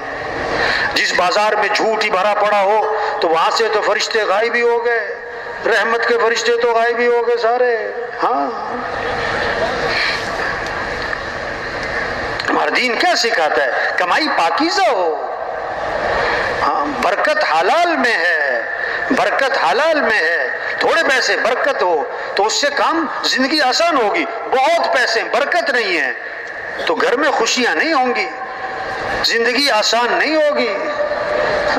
جس بازار میں جھوٹ ہی بھرا پڑا ہو تو وہاں سے تو فرشتے غائب ہی ہو گئے، رحمت کے فرشتے تو غائب ہی ہو گئے سارے۔ ہاں، ہمارا دین کیا سکھاتا ہے؟ کمائی پاکیزہ ہو، ہاں، برکت حلال میں ہے، برکت حلال میں ہے۔ تھوڑے پیسے برکت ہو تو اس سے کام زندگی آسان ہوگی، بہت پیسے برکت نہیں ہے تو گھر میں خوشیاں نہیں ہوں گی، زندگی آسان نہیں ہوگی،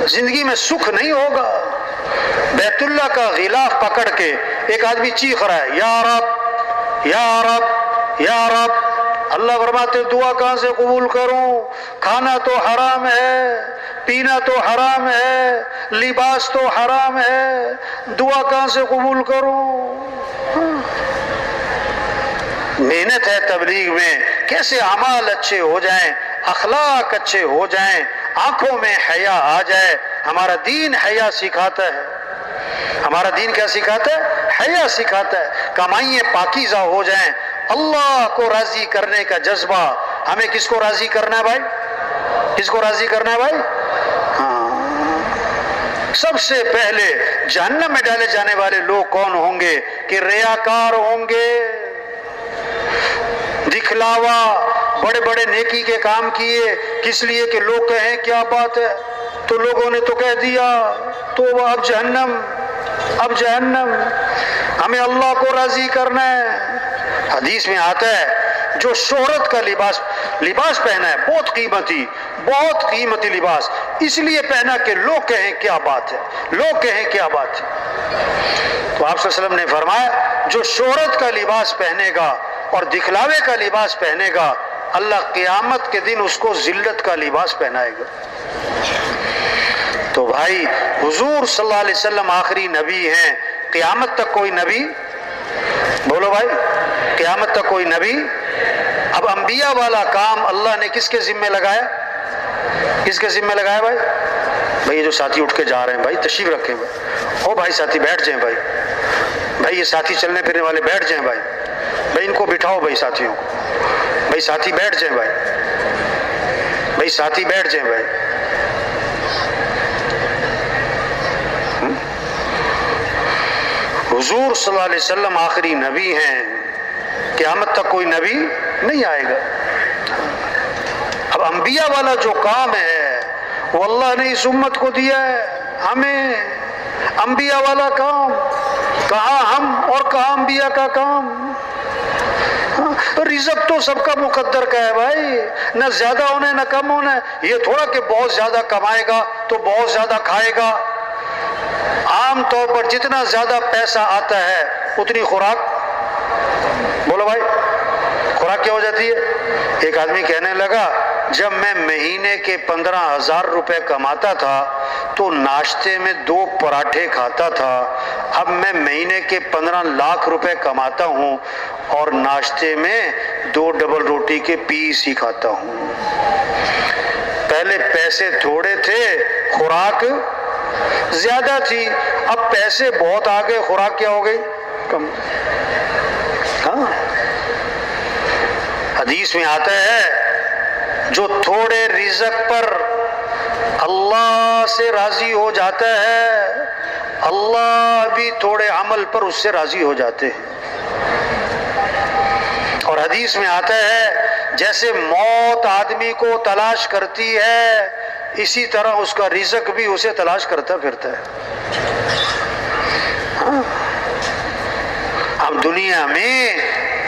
زندگی میں سکھ نہیں ہوگا۔ بیت اللہ کا غلاف پکڑ کے ایک آدمی چیخ رہا ہے یا رب یا رب یا رب، اللہ فرماتے دعا کہاں سے قبول کروں؟ کھانا تو حرام ہے، پینا تو حرام ہے، لباس تو حرام ہے، دعا کہاں سے قبول کروں؟ محنت ہے تبلیغ میں، کیسے اعمال اچھے ہو جائیں، اخلاق اچھے ہو جائیں، آنکھوں میں حیا آ جائے۔ ہمارا دین حیا سکھاتا ہے، ہمارا دین کیا سکھاتا ہے؟ حیا سکھاتا ہے۔ کمائیاں پاکیزہ ہو جائیں، اللہ کو راضی کرنے کا جذبہ۔ ہمیں کس کو راضی کرنا ہے بھائی؟ کس کو راضی کرنا ہے بھائی؟ سب سے پہلے جہنم میں ڈالے جانے والے لوگ کون ہوں گے؟ کہ ریاکار ہوں گے، دکھلاوا، بڑے بڑے نیکی کے کام کیے کس لیے کہ لوگ کہیں کیا بات ہے، تو لوگوں نے تو کہہ دیا تو اب جہنم، اب جہنم۔ ہمیں اللہ کو راضی کرنا ہے۔ حدیث میں آتا ہے جو شہرت کا لباس پہنا ہے، بہت قیمتی لباس، اس لیے پہنا کہ لوگ کہیں کیا بات ہے، لوگ کہیں کیا بات ہے۔ تو آپ صلی اللہ علیہ وسلم نے فرمایا جو شہرت کا لباس پہنے گا اور دکھلاوے کا لباس پہنے گا، اللہ قیامت کے دن اس کو ذلت کا لباس پہنائے گا۔ تو بھائی حضور صلی اللہ علیہ وسلم آخری نبی ہیں، قیامت تک کوئی نبی، بولو بھائی، قیامت تک کوئی نبی۔ اب انبیاء والا کام اللہ نے کس کے ذمہ لگایا؟ کس کے ذمہ لگایا بھائی؟ بھائی یہ جو ساتھی اٹھ کے جا رہے ہیں بھائی تشریف رکھیں بھائی، او بھائی ساتھی بیٹھ جائیں بھائی، بھائی یہ ساتھی چلنے پھرنے والے بیٹھ جائیں بھائی، بھائی ان کو بٹھاؤ بھائی، ساتھیوں کو، بھائی ساتھی بیٹھ جائیں بھائی، بھائی ساتھی بیٹھ جائیں بھائی۔ حضور صلی اللہ علیہ وسلم آخری نبی ہیں، قیامت تک کوئی نبی نہیں آئے گا۔ اب انبیاء والا جو کام ہے وہ اللہ نے اس امت کو دیا ہے ہمیں، انبیاء والا کام، کہاں ہم اور کہاں انبیاء کا کام۔ رزق تو سب کا مقدر کا ہے بھائی، نہ زیادہ ہونا ہے نہ کم ہونا ہے۔ یہ تھوڑا کہ بہت زیادہ کمائے گا تو بہت زیادہ کھائے گا۔ عام طور پر جتنا زیادہ پیسہ آتا ہے اتنی خوراک، بولو بھائی خوراک کیا ہو جاتی ہے؟ ایک آدمی کہنے لگا جب میں مہینے کے 15,000 روپے کماتا تھا تو ناشتے میں 2 پراٹھے کھاتا تھا، اب میں مہینے کے 15 لاکھ روپے کماتا ہوں اور ناشتے میں 2 ڈبل روٹی کے پیس ہی کھاتا ہوں۔ پہلے پیسے تھوڑے تھے، خوراک زیادہ تھی، اب پیسے بہت آ گئے، خوراک کیا ہو گئی؟ کم۔ ہاں حدیث میں آتا ہے جو تھوڑے رزق پر اللہ سے راضی ہو جاتا ہے، اللہ بھی تھوڑے عمل پر اس سے راضی ہو جاتے ہیں۔ اور حدیث میں آتا ہے جیسے موت آدمی کو تلاش کرتی ہے اسی طرح اس کا رزق بھی اسے تلاش کرتا پھرتا ہے۔ ہم دنیا میں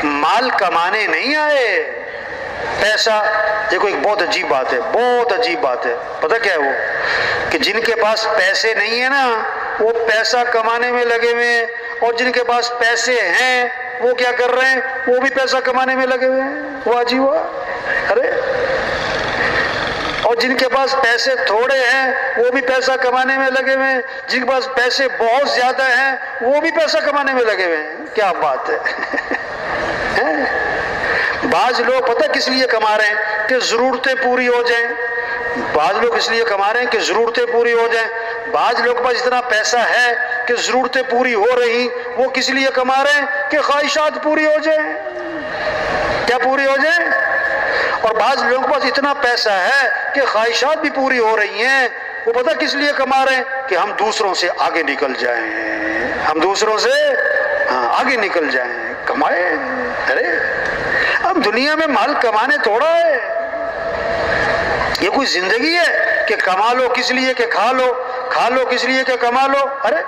مال کمانے نہیں آئے، پیسہ۔ دیکھو ایک بہت عجیب بات ہے، بہت عجیب بات ہے، پتہ کیا ہے وہ؟ کہ جن کے پاس پیسے نہیں ہیں نا وہ پیسہ کمانے میں لگے ہوئے ہیں، اور جن کے پاس پیسے ہیں وہ کیا کر رہے ہیں؟ وہ بھی پیسہ کمانے میں لگے ہوئے ہیں۔ وہ عجیب ہوا، ارے اور جن کے پاس پیسے تھوڑے ہیں وہ بھی پیسہ کمانے میں لگے ہوئے ہیں، جن کے پاس پیسے بہت زیادہ ہیں وہ بھی پیسہ کمانے میں لگے ہوئے ہیں۔ کیا بات ہے؟ بعض لوگ پتہ کس لیے کما رہے ہیں؟ کہ ضرورتیں پوری ہو جائیں۔ بعض لوگ اس لیے کما رہے ہیں کہ ضرورتیں پوری ہو جائیں۔ بعض لوگ کے پاس اتنا پیسہ ہے کہ ضرورتیں پوری ہو رہی، وہ کس لیے کما رہے ہیں؟ کہ خواہشات پوری ہو جائیں۔ کیا پوری ہو جائیں؟ اور بعض لوگوں کے پاس اتنا پیسہ ہے کہ خواہشات بھی پوری ہو رہی ہیں، وہ پتہ کس لیے کما رہے ہیں؟ کہ ہم دوسروں سے آگے نکل جائیں، ہم دوسروں سے آگے نکل جائیں، کمائے۔ ارے اب دنیا میں مال کمانے تھوڑا ہے، یہ کوئی زندگی ہے کہ کما لو کس لیے کہ کھا لو، کھا لو کس لیے کہ کما لو؟ ارے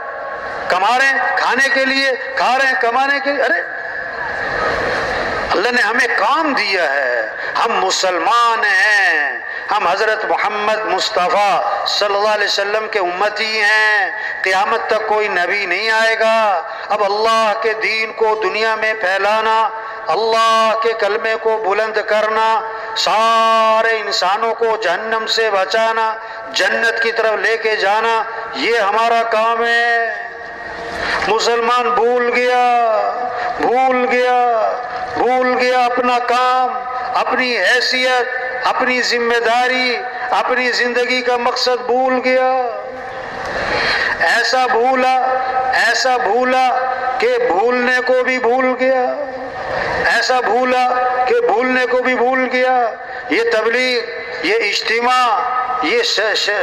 کما رہے ہیں کھانے کے لیے، کھا رہے ہیں کمانے کے لیے۔ ارے اللہ نے ہمیں کام دیا ہے، ہم مسلمان ہیں، ہم حضرت محمد مصطفیٰ صلی اللہ علیہ وسلم کے امتی ہیں، قیامت تک کوئی نبی نہیں آئے گا۔ اب اللہ کے دین کو دنیا میں پھیلانا، اللہ کے کلمے کو بلند کرنا، سارے انسانوں کو جہنم سے بچانا، جنت کی طرف لے کے جانا، یہ ہمارا کام ہے۔ مسلمان بھول گیا اپنا کام، اپنی حیثیت، اپنی ذمہ داری، اپنی زندگی کا مقصد بھول گیا۔ ایسا بھولا کہ بھولنے کو بھی بھول گیا، ایسا بھولا کہ بھولنے کو بھی بھول گیا۔ یہ تبلیغ، یہ اجتماع، یہ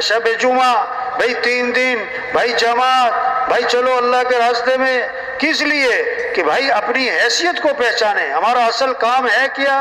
شب جمعہ، بھائی 3 دن، بھائی جماعت، بھائی چلو اللہ کے راستے میں، کس لیے؟ کہ بھائی اپنی حیثیت کو پہچانے۔ ہمارا اصل کام ہے کیا؟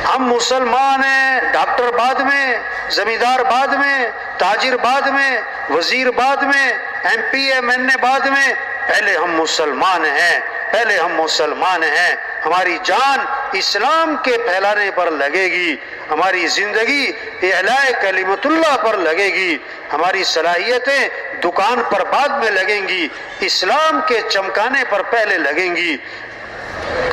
ہم مسلمان ہیں، ڈاکٹر بعد میں، زمیندار بعد میں، تاجر بعد میں، وزیر بعد میں، MP MNA بعد میں، پہلے ہم مسلمان ہیں، پہلے ہم مسلمان ہیں۔ ہماری جان اسلام کے پھیلانے پر لگے گی، ہماری زندگی اعلاء کلمت اللہ پر لگے گی، ہماری صلاحیتیں دکان پر بعد میں لگیں گی، اسلام کے چمکانے پر پہلے لگیں گی،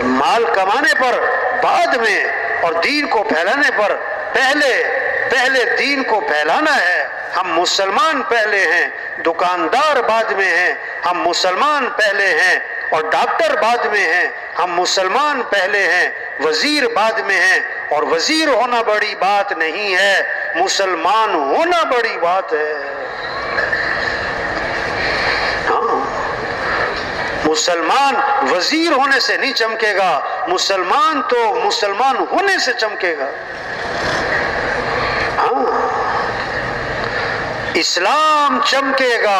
مال کمانے پر بعد میں، اور دین کو پھیلانے پر پہلے دین کو پھیلانا ہے۔ ہم مسلمان پہلے ہیں، دکاندار بعد میں ہیں، ہم مسلمان پہلے ہیں، اور ڈاکٹر بعد میں ہیں، ہم مسلمان پہلے ہیں، وزیر بعد میں ہیں، اور وزیر ہونا بڑی بات نہیں ہے، مسلمان ہونا بڑی بات ہے۔ مسلمان وزیر ہونے سے نہیں چمکے گا، مسلمان تو مسلمان ہونے سے چمکے گا۔ اسلام چمکے گا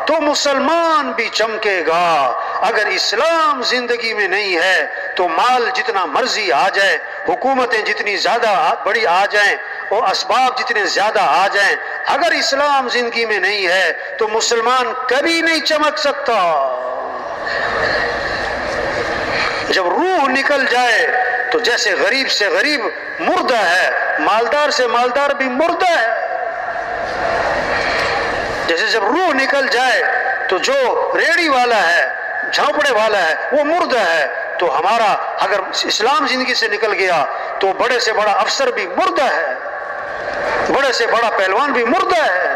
تو مسلمان بھی چمکے گا۔ اگر اسلام زندگی میں نہیں ہے تو مال جتنا مرضی آ جائے، حکومتیں جتنی زیادہ بڑی آ جائیں اور اسباب جتنے زیادہ آ جائیں، اگر اسلام زندگی میں نہیں ہے تو مسلمان کبھی نہیں چمک سکتا۔ جب روح نکل جائے تو جیسے غریب سے غریب مردہ ہے، مالدار سے مالدار بھی مردہ ہے۔ جیسے جب روح نکل جائے تو جو ریڑی والا ہے، جھونپڑے والا ہے، وہ مردہ ہے۔ تو ہمارا اگر اسلام زندگی سے نکل گیا تو بڑے سے بڑا افسر بھی مردہ ہے، بڑے سے بڑا پہلوان بھی مردہ ہے۔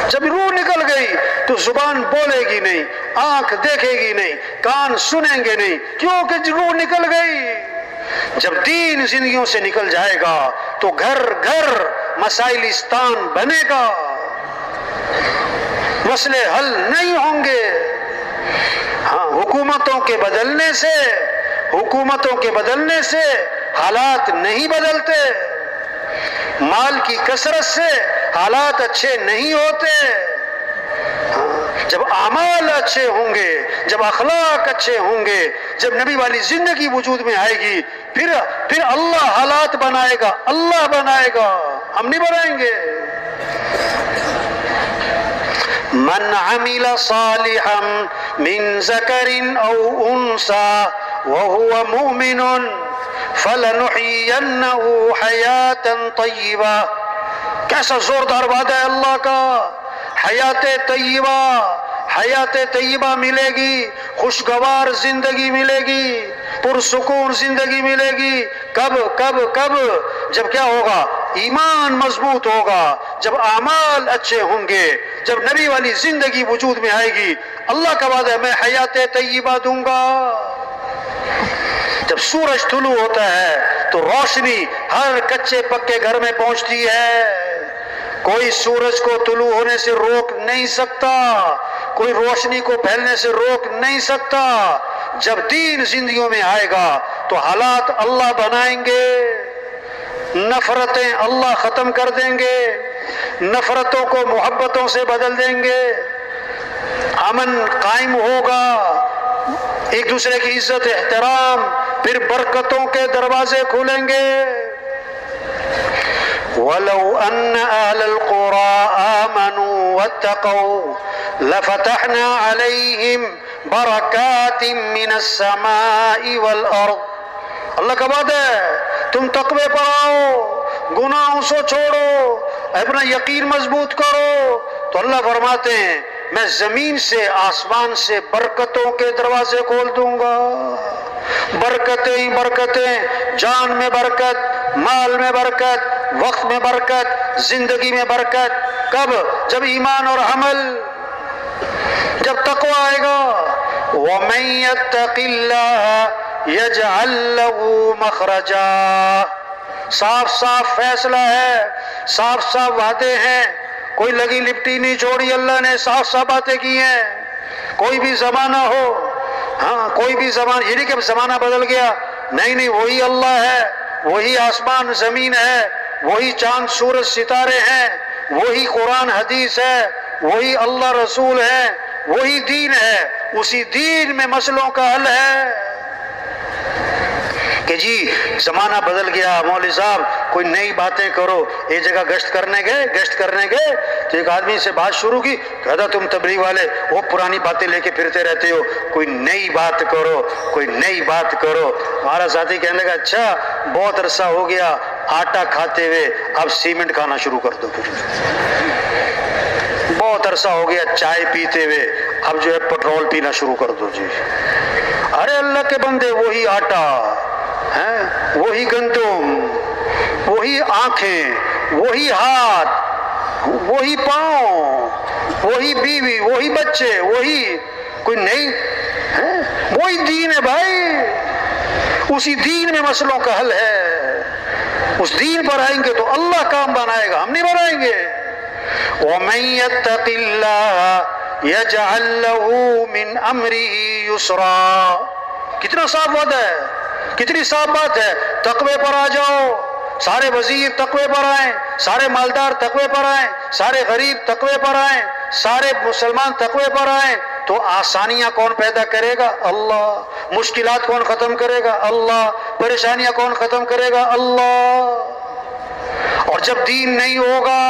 جب روح نکل گئی تو زبان بولے گی نہیں، آنکھ دیکھے گی نہیں، کان سنیں گے نہیں، کیونکہ روح نکل گئی۔ جب دین زندگیوں سے نکل جائے گا تو گھر گھر مسائلستان بنے گا، مسئلے حل نہیں ہوں گے۔ ہاں، حکومتوں کے بدلنے سے حالات نہیں بدلتے، مال کی کثرت سے حالات اچھے نہیں ہوتے۔ جب اعمال اچھے ہوں گے، جب اخلاق اچھے ہوں گے، جب نبی والی زندگی وجود میں آئے گی، پھر اللہ حالات بنائے گا، اللہ بنائے گا، ہم نہیں بنائیں گے۔ من عمل صالحا من ذکر او انثى وهو مؤمن فلنحيينه حیاتا طیبہ۔ کیسا زوردار وعدہ ہے اللہ کا، حیات طیبہ ملے گی، خوشگوار زندگی ملے گی، پرسکون زندگی ملے گی۔ کب جب کیا ہوگا؟ ایمان مضبوط ہوگا، جب اعمال اچھے ہوں گے، جب نبی والی زندگی وجود میں آئے گی۔ اللہ کا وعدہ ہے میں حیات طیبہ دوں گا۔ جب سورج طلوع ہوتا ہے تو روشنی ہر کچے پکے گھر میں پہنچتی ہے، کوئی سورج کو طلوع ہونے سے روک نہیں سکتا، کوئی روشنی کو پھیلنے سے روک نہیں سکتا۔ جب دین زندگیوں میں آئے گا تو حالات اللہ بنائیں گے، نفرتیں اللہ ختم کر دیں گے، نفرتوں کو محبتوں سے بدل دیں گے، امن قائم ہوگا، ایک دوسرے کی عزت احترام، پھر برکتوں کے دروازے کھولیں گے۔ وَلَوْ أَنَّ أَهْلَ الْقُرَىٰ آمَنُوا وَاتَّقَوْا لَفَتَحْنَا عَلَيْهِمْ بَرَكَاتٍ مِّنَ السَّمَاءِ وَالْأَرْضِ۔ اللہ کا وعدہ ہے تم تقوی پر آؤ، گناہوں سے چھوڑو، اپنا یقین مضبوط کرو، تو اللہ فرماتے ہیں میں زمین سے آسمان سے برکتوں کے دروازے کھول دوں گا۔ برکتیں ہی برکتیں، جان میں برکت، مال میں برکت، وقت میں برکت، زندگی میں برکت۔ کب؟ جب ایمان اور عمل، جب تقوی آئے گا۔ وَمَن يَتَّقِ اللَّهَ يَجْعَل لَّهُ مَخْرَجًا۔ صاف فیصلہ ہے، صاف وعدے ہیں، کوئی لگی لپٹی نہیں چھوڑی، اللہ نے صاف باتیں کی ہیں۔ کوئی بھی زمانہ ہو، ہاں کوئی بھی زمانہ، یہ نہیں کہ زمانہ بدل گیا، نہیں، وہی اللہ ہے، وہی آسمان زمین ہے، وہی چاند سورج ستارے ہیں، وہی قرآن حدیث ہے، وہی اللہ رسول ہے، وہی دین ہے، اسی دین میں مسئلوں کا حل ہے۔ کہ جی زمانہ بدل گیا، مولوی صاحب کوئی نئی باتیں کرو۔ ایک جگہ گشت کرنے گئے تو ایک آدمی سے بات شروع کی، کہتا تم تبلیغ والے وہ پرانی باتیں لے کے پھرتے رہتے ہو، کوئی نئی بات کرو۔ ہمارا ساتھی کہنے لگا اچھا بہت عرصہ ہو گیا آٹا کھاتے ہوئے، اب سیمنٹ کھانا شروع کر دو۔ پھر بہت عرصہ ہو گیا چائے پیتے ہوئے، اب جو ہے پٹرول پینا شروع کر دو جی۔ ارے اللہ کے بندے، وہی آٹا ہے، وہی گندم، وہی آنکھیں، وہی ہاتھ، وہی پاؤں، وہی بیوی، وہی بچے، وہی کوئی نہیں ہے، وہی دین ہے بھائی، اسی دین میں مسئلوں کا حل ہے۔ اس دین پر آئیں گے تو اللہ کام بنائے گا، ہم نہیں بنائیں گے۔ وَمَن يَتَّقِ اللَّهَ يَجْعَل لَّهُ مِنْ أَمْرِهِ يُسْرًا۔ کتنا صاف وعدہ ہے، کتنی صاف بات ہے۔ تقوی پر آ جاؤ، سارے وزیر تقوی پر آئیں، سارے مالدار تقوی پر آئیں، سارے غریب تقوی پر آئیں، سارے مسلمان تقوی پر آئیں تو آسانیاں کون پیدا کرے گا؟ اللہ۔ مشکلات کون ختم کرے گا؟ اللہ۔ پریشانیاں کون ختم کرے گا؟ اللہ۔ اور جب دین نہیں ہوگا،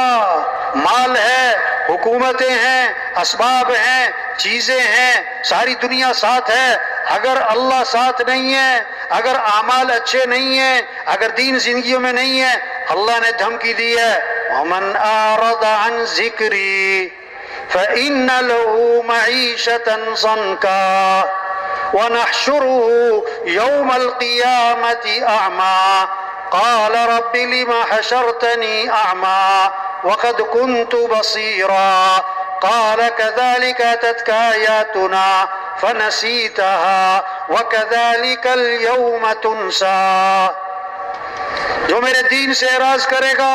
مال ہے، حکومتیں ہیں، اسباب ہیں، چیزیں ہیں، ساری دنیا ساتھ ہے، اگر اللہ ساتھ نہیں ہے، اگر اعمال اچھے نہیں ہیں، اگر دین زندگیوں میں نہیں ہے، اللہ نے دھمکی دی ہے وَمَنْ أَعْرَضَ عَنْ ذِكْرِي فَإِنَّ لَهُ مَعِيشَةً ضَنْكًا وَنَحْشُرُهُ يَوْمَ الْقِيَامَةِ أَعْمَى قال رب لما حشرتني أعمى وقد كنت بصيرا قال كذلك أتتك آياتنا فنسيتها وكذلك اليوم تنسى۔ جو میرے دین سے اعراض کرے گا،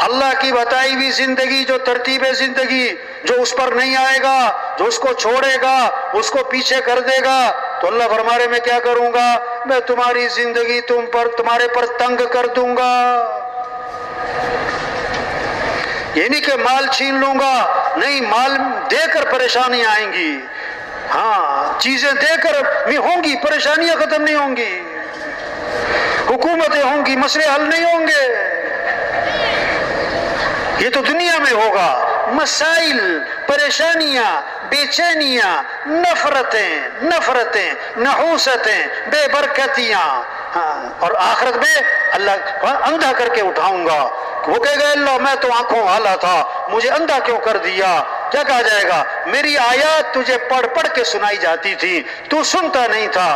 اللہ کی بتائی ہوئی زندگی، جو ترتیب زندگی، جو اس پر نہیں آئے گا، جو اس کو چھوڑے گا، اس کو پیچھے کر دے گا، تو اللہ فرما رہے میں کیا کروں گا؟ میں تمہاری زندگی تمہارے پر تنگ کر دوں گا۔ یہ نہیں کہ مال چھین لوں گا، نہیں، مال دے کر پریشانیاں آئیں گی، ہاں، چیزیں دے کر بھی ہوں گی، پریشانیاں ختم نہیں ہوں گی، حکومتیں ہوں گی، مسئلے حل نہیں ہوں گے۔ یہ تو دنیا میں ہوگا، مسائل، پریشانیاں، بے چینیاں، نفرتیں، نحوستیں، بے برکتیاں، اور آخرت میں اللہ اندھا کر کے اٹھاؤں گا۔ وہ کہے گا اللہ میں تو آنکھوں والا تھا، مجھے اندھا کیوں کر دیا؟ کیا کہا جائے گا؟ میری آیات تجھے پڑھ پڑھ کے سنائی جاتی تھی، تو سنتا نہیں تھا،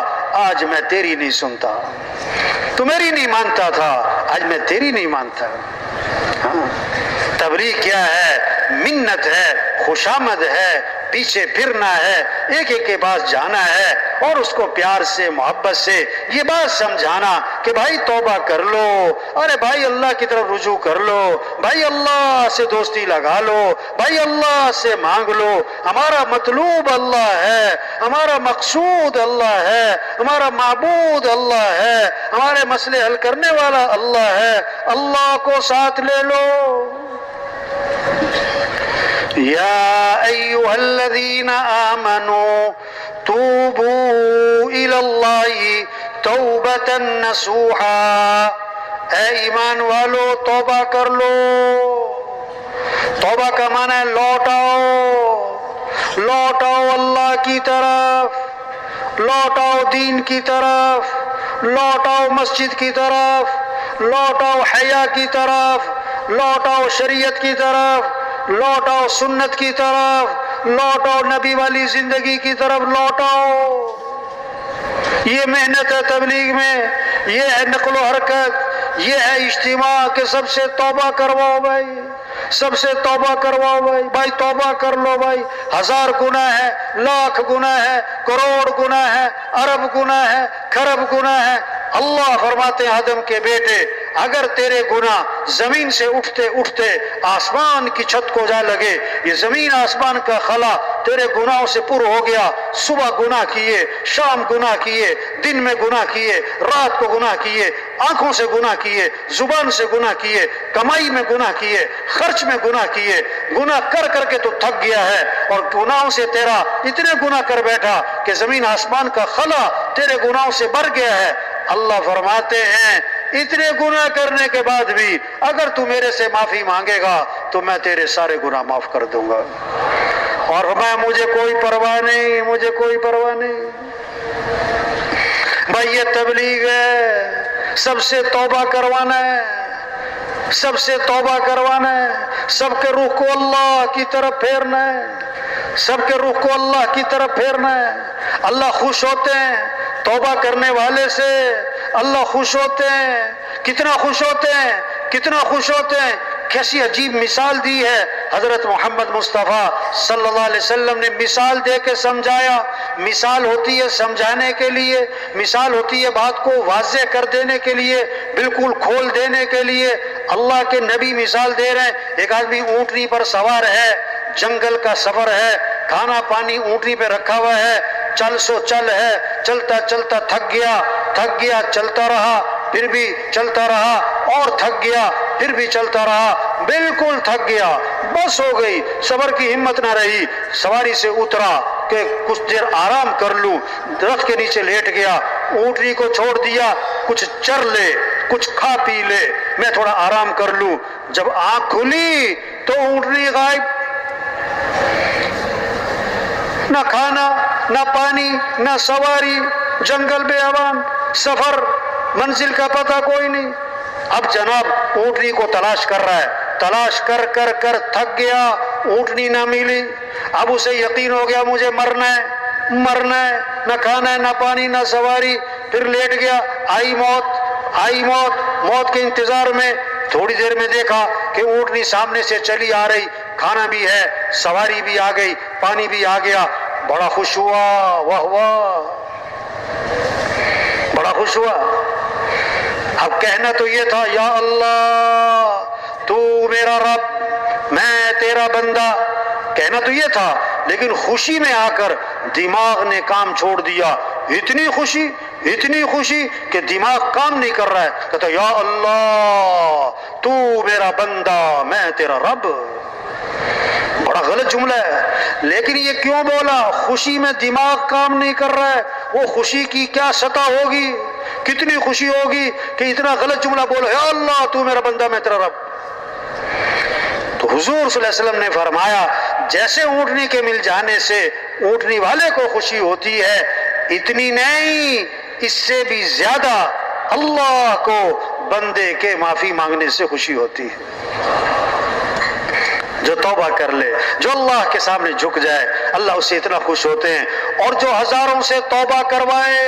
آج میں تیری نہیں سنتا، تو میری نہیں مانتا تھا، آج میں تیری نہیں مانتا۔ تبلیغ کیا ہے؟ منت ہے، خوشامد ہے، پیچھے پھرنا ہے، ایک ایک کے پاس جانا ہے اور اس کو پیار سے، محبت سے یہ بات سمجھانا کہ بھائی توبہ کر لو، ارے بھائی اللہ کی طرف رجوع کر لو، بھائی اللہ سے دوستی لگا لو، بھائی اللہ سے مانگ لو، ہمارا مطلوب اللہ ہے، ہمارا مقصود اللہ ہے، ہمارا معبود اللہ ہے، ہمارے مسئلے حل کرنے والا اللہ ہے، اللہ کو ساتھ لے لو۔ یا ایھا الذین آمنوا توبوا الی اللہ توبۃ نصوحا، اے ایمان والو توبہ کر لو۔ توبہ کا معنی ہے لوٹ آؤ، لوٹ آؤ اللہ کی طرف، لوٹ آؤ دین کی طرف، لوٹ آؤ مسجد کی طرف، لوٹ آؤ حیا کی طرف، لوٹ آؤ شریعت کی طرف، لوٹ آؤ سنت کی طرف، لوٹ آؤ نبی والی زندگی کی طرف، لوٹ آؤ۔ یہ محنت ہے تبلیغ میں، یہ ہے نقل و حرکت، یہ ہے اجتماع کہ سب سے توبہ کرواؤ بھائی، سب سے توبہ کرواؤ بھائی، بھائی توبہ کر لو بھائی، 1000 گناہ ہے، لاکھ گناہ ہے، کروڑ گناہ ہے، ارب گناہ ہے، کھرب گناہ ہے۔ اللہ فرماتے ہیں آدم کے بیٹے اگر تیرے گناہ زمین سے اٹھتے اٹھتے آسمان کی چھت کو جا لگے، یہ زمین آسمان کا خلا تیرے گناہوں سے پر ہو گیا، صبح گناہ کیے، شام گناہ کیے، دن میں گناہ کیے، رات کو گناہ کیے، آنکھوں سے گناہ کیے، زبان سے گناہ کیے، کمائی میں گناہ کیے، خرچ میں گناہ کیے، گناہ کر کر کے تو تھک گیا ہے اور گناہوں سے تیرا اتنے گناہ کر بیٹھا کہ زمین آسمان کا خلا تیرے گناہوں سے بھر گیا ہے۔ اللہ فرماتے ہیں اتنے گناہ کرنے کے بعد بھی اگر تو میرے سے معافی مانگے گا تو میں تیرے سارے گناہ معاف کر دوں گا، اور میں مجھے کوئی پرواہ نہیں، مجھے کوئی پرواہ نہیں۔ بھائی یہ تبلیغ ہے، سب سے توبہ کروانا ہے، سب سے توبہ کروانا ہے، سب کے رخ کو اللہ کی طرف پھیرنا ہے، سب کے رخ کو اللہ کی طرف پھیرنا ہے۔ اللہ خوش ہوتے ہیں توبہ کرنے والے سے، اللہ خوش ہوتے ہیں، کتنا خوش ہوتے ہیں، کتنا خوش ہوتے ہیں۔ کیسی عجیب مثال دی ہے حضرت محمد مصطفیٰ صلی اللہ علیہ وسلم نے، مثال دے کے سمجھایا۔ مثال ہوتی ہے سمجھانے کے لیے، مثال ہوتی ہے بات کو واضح کر دینے کے لیے، بالکل کھول دینے کے لیے۔ اللہ کے نبی مثال دے رہے ہیں، ایک آدمی اونٹنی پر سوار ہے، جنگل کا سفر ہے، کھانا پانی اونٹنی پہ رکھا ہوا ہے، چل سو چل ہے، چلتا چلتا تھک گیا، چلتا رہا، پھر بھی چلتا رہا، اور تھک گیا، پھر بھی چلتا رہا، بالکل تھک گیا، بس ہو گئی، صبر کی ہمت نہ رہی، سواری سے اترا کہ کچھ دیر آرام کر لوں، درخت کے نیچے لیٹ گیا، اونٹنی کو چھوڑ دیا، کچھ چر لے، کچھ کھا پی لے، میں تھوڑا آرام کر لوں۔ جب آنکھ کھلی تو اونٹنی غائب، نہ کھانا، نہ پانی، نہ سواری، جنگل بیابان، سفر، منزل کا پتہ کوئی نہیں۔ اب جناب اونٹنی کو تلاش کر رہا ہے، تلاش کر کر کر تھک گیا، اونٹنی نہ ملی، اب اسے یقین ہو گیا مجھے مرنا ہے، مرنا ہے، نہ کھانا ہے، نہ پانی، نہ سواری، پھر لیٹ گیا، آئی موت، آئی موت، موت کے انتظار میں تھوڑی دیر میں دیکھا کہ اونٹنی سامنے سے چلی آ رہی، کھانا بھی ہے، سواری بھی آ گئی، پانی بھی آ گیا، بڑا خوش ہوا، واہ واہ، بڑا خوش ہوا۔ اب کہنا تو یہ تھا یا اللہ تو میرا رب، میں تیرا بندہ، کہنا تو یہ تھا، لیکن خوشی میں آ کر دماغ نے کام چھوڑ دیا، اتنی خوشی، اتنی خوشی کہ دماغ کام نہیں کر رہا ہے، کہتا یا اللہ تو میرا بندہ، میں تیرا رب۔ بڑا غلط جملہ ہے، لیکن یہ کیوں بولا؟ خوشی میں دماغ کام نہیں کر رہا ہے، وہ خوشی کی کیا سطح ہوگی، کتنی خوشی ہوگی کہ اتنا غلط جملہ بولا، یا اللہ تو میرا بندہ، میں تیرا رب۔ تو حضور صلی اللہ علیہ وسلم نے فرمایا جیسے اونٹنی کے مل جانے سے اونٹنی والے کو خوشی ہوتی ہے، اتنی نہیں، اس سے بھی زیادہ اللہ کو بندے کے معافی مانگنے سے خوشی ہوتی ہے۔ جو توبہ کر لے، جو اللہ کے سامنے جھک جائے، اللہ اس سے اتنا خوش ہوتے ہیں، اور جو ہزاروں سے توبہ کروائے،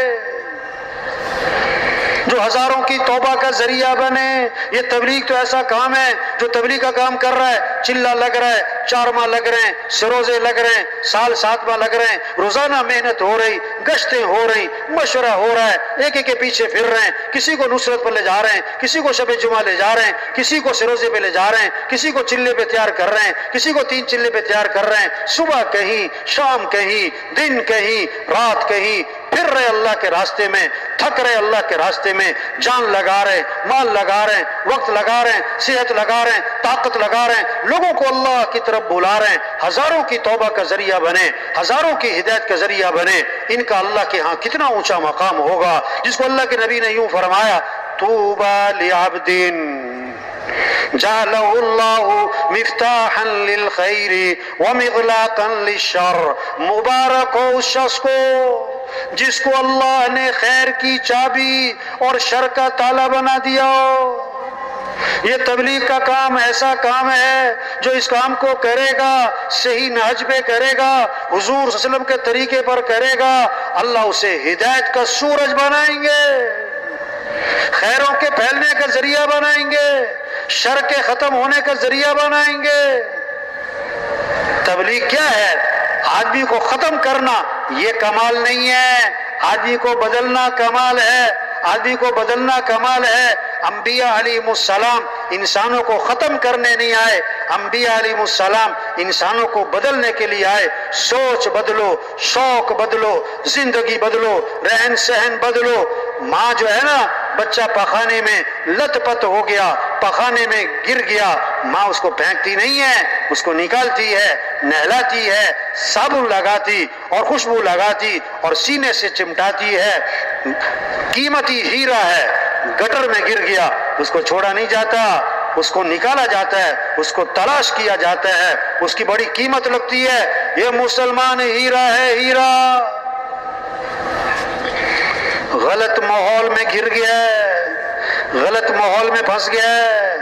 جو ہزاروں کی توبہ کا ذریعہ بنے۔ یہ تبلیغ تو ایسا کام ہے، جو تبلیغ کا کام کر رہا ہے، چلہ لگ رہا ہے، 4 ماہ لگ رہے ہیں، سروزے لگ رہے ہیں، سال 7 ماہ لگ رہے ہیں، روزانہ محنت ہو رہی، گشتیں ہو رہی، مشورہ ہو رہا ہے، ایک ایک کے پیچھے پھر رہے ہیں، کسی کو نصرت پر لے جا رہے ہیں، کسی کو شب جمعہ لے جا رہے ہیں، کسی کو سروزے پہ لے جا رہے ہیں، کسی کو چلے پہ تیار کر رہے ہیں، کسی کو 3 چلے پہ تیار کر رہے ہیں، صبح کہیں، شام کہیں، دن کہیں، رات کہیں، پھر رہے اللہ کے راستے میں، تھک رہے اللہ کے راستے میں، جان لگا رہے، مال لگا رہے ہیں، وقت لگا رہے ہیں، صحت لگا رہے ہیں، طاقت لگا رہے ہیں، لوگوں کو اللہ کی طرف بلا رہے ہیں، ہزاروں کی توبہ کا ذریعہ بنے، ہزاروں کی ہدایت کا ذریعہ بنے۔ ان کا اللہ کے ہاں کتنا اونچا مقام ہوگا، جس کو اللہ کے نبی نے یوں فرمایا، طوبی لعبد جعلہ اللہ مفتاحا للخیر ومغلاقا للشر، مبارک ہو اس شخص کو جس کو اللہ نے خیر کی چابی اور شر کا تالا بنا دیا ہو۔ یہ تبلیغ کا کام ایسا کام ہے جو اس کام کو کرے گا، صحیح نہج پہ کرے گا، حضور صلی اللہ علیہ وسلم کے طریقے پر کرے گا، اللہ اسے ہدایت کا سورج بنائیں گے، خیروں کے پھیلنے کا ذریعہ بنائیں گے، شر کے ختم ہونے کا ذریعہ بنائیں گے۔ تبلیغ کیا ہے؟ آدمی کو ختم کرنا یہ کمال نہیں ہے، آدمی کو بدلنا کمال ہے، آدمی کو بدلنا کمال ہے۔ انبیاء علیہ السلام انسانوں کو ختم کرنے نہیں آئے، انبیاء علیہ السلام انسانوں کو بدلنے کے لیے آئے۔ سوچ بدلو، شوق بدلو، زندگی بدلو، رہن سہن بدلو۔ ماں جو ہے نا، بچہ پخانے میں لت پت ہو گیا، پخانے میں گر گیا، ماں اس کو پھینکتی نہیں ہے، اس کو نکالتی ہے، نہلاتی ہے، صابن لگاتی اور خوشبو لگاتی اور سینے سے چمٹاتی ہے۔ قیمتی ہیرا ہے، گٹر میں گر گیا، اس کو چھوڑا نہیں جاتا، اس کو نکالا جاتا ہے، اس کو تلاش کیا جاتا ہے، اس کی بڑی قیمت لگتی ہے۔ یہ مسلمان ہیرا ہے، ہیرا۔ غلط ماحول میں گر گیا ہے، غلط ماحول میں پھنس گیا ہے،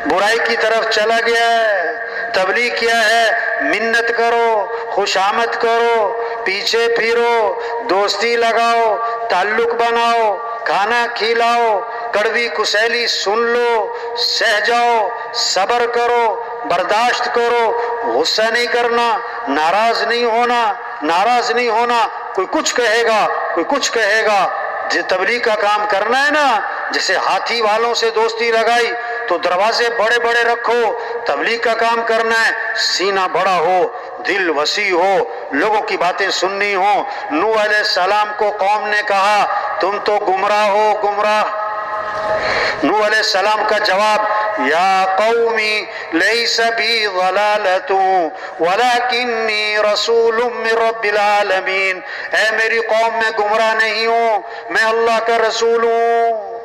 برائی کی طرف چلا گیا ہے۔ تبلیغ کیا ہے؟ منت کرو، خوش آمد کرو، پیچھے پھرو، دوستی لگاؤ، تعلق بناؤ، کھانا کھلاؤ، کڑوی کسیلی سن لو، سہ جاؤ، صبر کرو، برداشت کرو، غصہ نہیں کرنا، ناراض نہیں ہونا، ناراض نہیں ہونا۔ کوئی کچھ کہے گا، کوئی کچھ کہے گا۔ جو تبلیغ کا کام کرنا ہے نا، جیسے ہاتھی والوں سے دوستی لگائی تو دروازے بڑے بڑے رکھو۔ تبلیغ کا کام کرنا ہے، سینہ بڑا ہو، دل وسیع ہو، لوگوں کی باتیں سننی ہو۔ نوح علیہ السلام کو قوم نے کہا تم تو گمراہ ہو، گمراہ، نوح علیہ السلام کا جواب یا قومی لیس بی ضلالۃ ولکنی رسول من رب العالمین، اے میری قوم میں گمراہ نہیں ہوں، میں اللہ کا رسول ہوں۔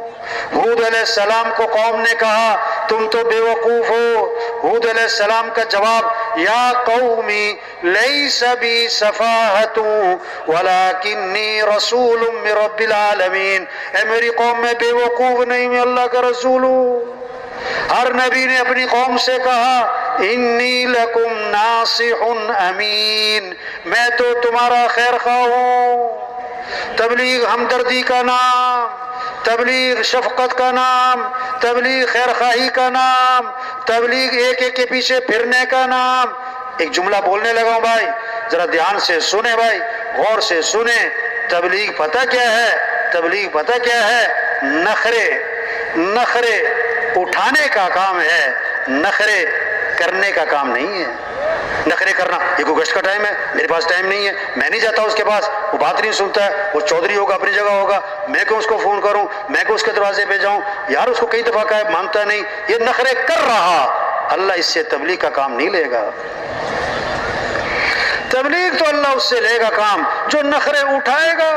ہود علیہ السلام کو قوم نے کہا تم تو بے وقوف ہو۔ ہود علیہ السلام کا جواب یا قومی لیس بی صفاحۃ ولکنی رسول من رب العالمین، اے میری قوم میں بے وقوف نہیں، میں اللہ کا رسول ہوں۔ ہر نبی نے اپنی قوم سے کہا انی لکم ناصح امین، میں تو تمہارا خیر خواہ ہوں۔ تبلیغ ہمدردی کا نام، تبلیغ شفقت کا نام، تبلیغ خیر خواہی کا نام، تبلیغ ایک ایک کے پیچھے پھرنے کا نام۔ ایک جملہ بولنے لگا ہوں بھائی، ذرا دھیان سے سنیں بھائی، غور سے سنیں۔ تبلیغ پتہ کیا ہے؟ تبلیغ پتہ کیا ہے؟ نخرے اٹھانے کا کام ہے، نخرے کرنے کا کام نہیں ہے۔ نخرے کرنا، یہ کوئی گشت کا ٹائم ہے، میرے پاس ٹائم نہیں ہے، میں نہیں جاتا اس کے پاس، وہ بات نہیں سنتا ہے، وہ چودھری ہوگا اپنی جگہ ہوگا، میں کیوں اس کو فون کروں، میں کیوں اس کے دروازے پہ جاؤں، یار اس کو کئی دفعہ کہا ہے مانتا نہیں، یہ نخرے کر رہا، اللہ اس سے تبلیغ کا کام نہیں لے گا۔ تبلیغ تو اللہ اس سے لے گا کام جو نخرے اٹھائے گا،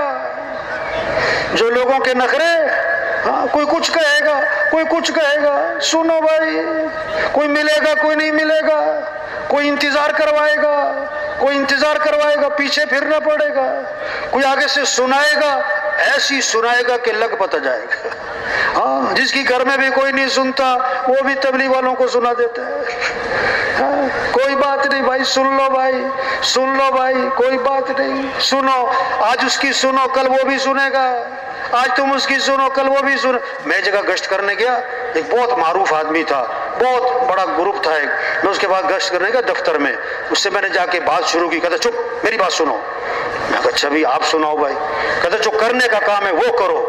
جو لوگوں کے نخرے، ہاں کوئی کچھ کہے گا، کوئی کچھ کہے گا، سنو بھائی، کوئی ملے گا کوئی نہیں ملے گا، کوئی انتظار کروائے گا، کوئی انتظار کروائے گا، پیچھے پھرنا پڑے گا، کوئی آگے سے سنائے گا، ایسی سنائے گا کہ لگ پتہ جائے گا۔ ہاں جس کی گھر میں بھی کوئی نہیں سنتا وہ بھی تبلیغ والوں کو سنا دیتا ہے۔ ہاں کوئی بات نہیں بھائی، سن لو بھائی، سن لو بھائی، کوئی بات نہیں، سنو، آج اس کی سنو کل وہ بھی سنے گا، آج تم اس کی سنو کل وہ بھی سنو۔ میں جگہ گشت کرنے گیا، ایک بہت معروف آدمی تھا، بہت بڑا گروپ تھا ایک، میں اس کے بعد گشت کرنے گیا دفتر میں، اس سے میں نے جا کے بات شروع کی، کہتا چپ میری بات سنو، میں کہا اچھا بھی آپ سناؤ بھائی، کہتا جو کرنے کا کام ہے وہ کرو،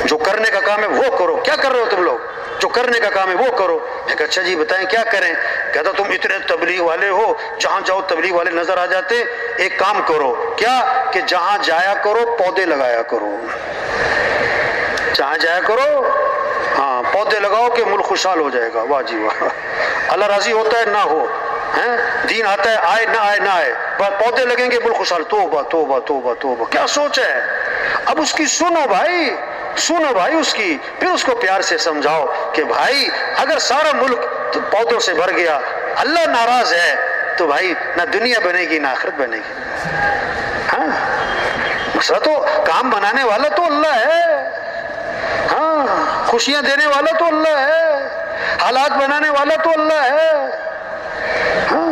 جو کرنے کا کام ہے وہ کرو، کیا کر رہے ہو تم لوگ، جو کرنے کا کام ہے وہ کرو۔ میں کہا اچھا جی بتائیں کیا کریں، کہتا تم اتنے تبلیغ والے ہو، جہاں جاؤ تبلیغ والے نظر آ جاتے، ایک کام کرو، کیا کہ جہاں جایا کرو پودے لگایا کرو، جہاں جایا کرو ہاں پودے لگاؤ کہ ملک خوشحال ہو جائے گا۔ واہ جی واہ، اللہ راضی ہوتا ہے نہ ہو، دین آتا ہے آئے نہ آئے نہ آئے، پودے لگیں گے ملک خوشحال۔ توبہ توبہ توبہ توبہ، کیا سوچ ہے۔ اب اس کی سنو بھائی، سنو بھائی اس کی، پھر اس کو پیار سے سمجھاؤ کہ بھائی اگر سارا ملک پودوں سے بھر گیا، اللہ ناراض ہے تو بھائی نہ دنیا بنے گی نہ آخرت بنے گی۔ ہاں مسئلہ تو کام بنانے والا تو اللہ ہے، ہاں خوشیاں دینے والا تو اللہ ہے، حالات بنانے والا تو اللہ ہے، ہاں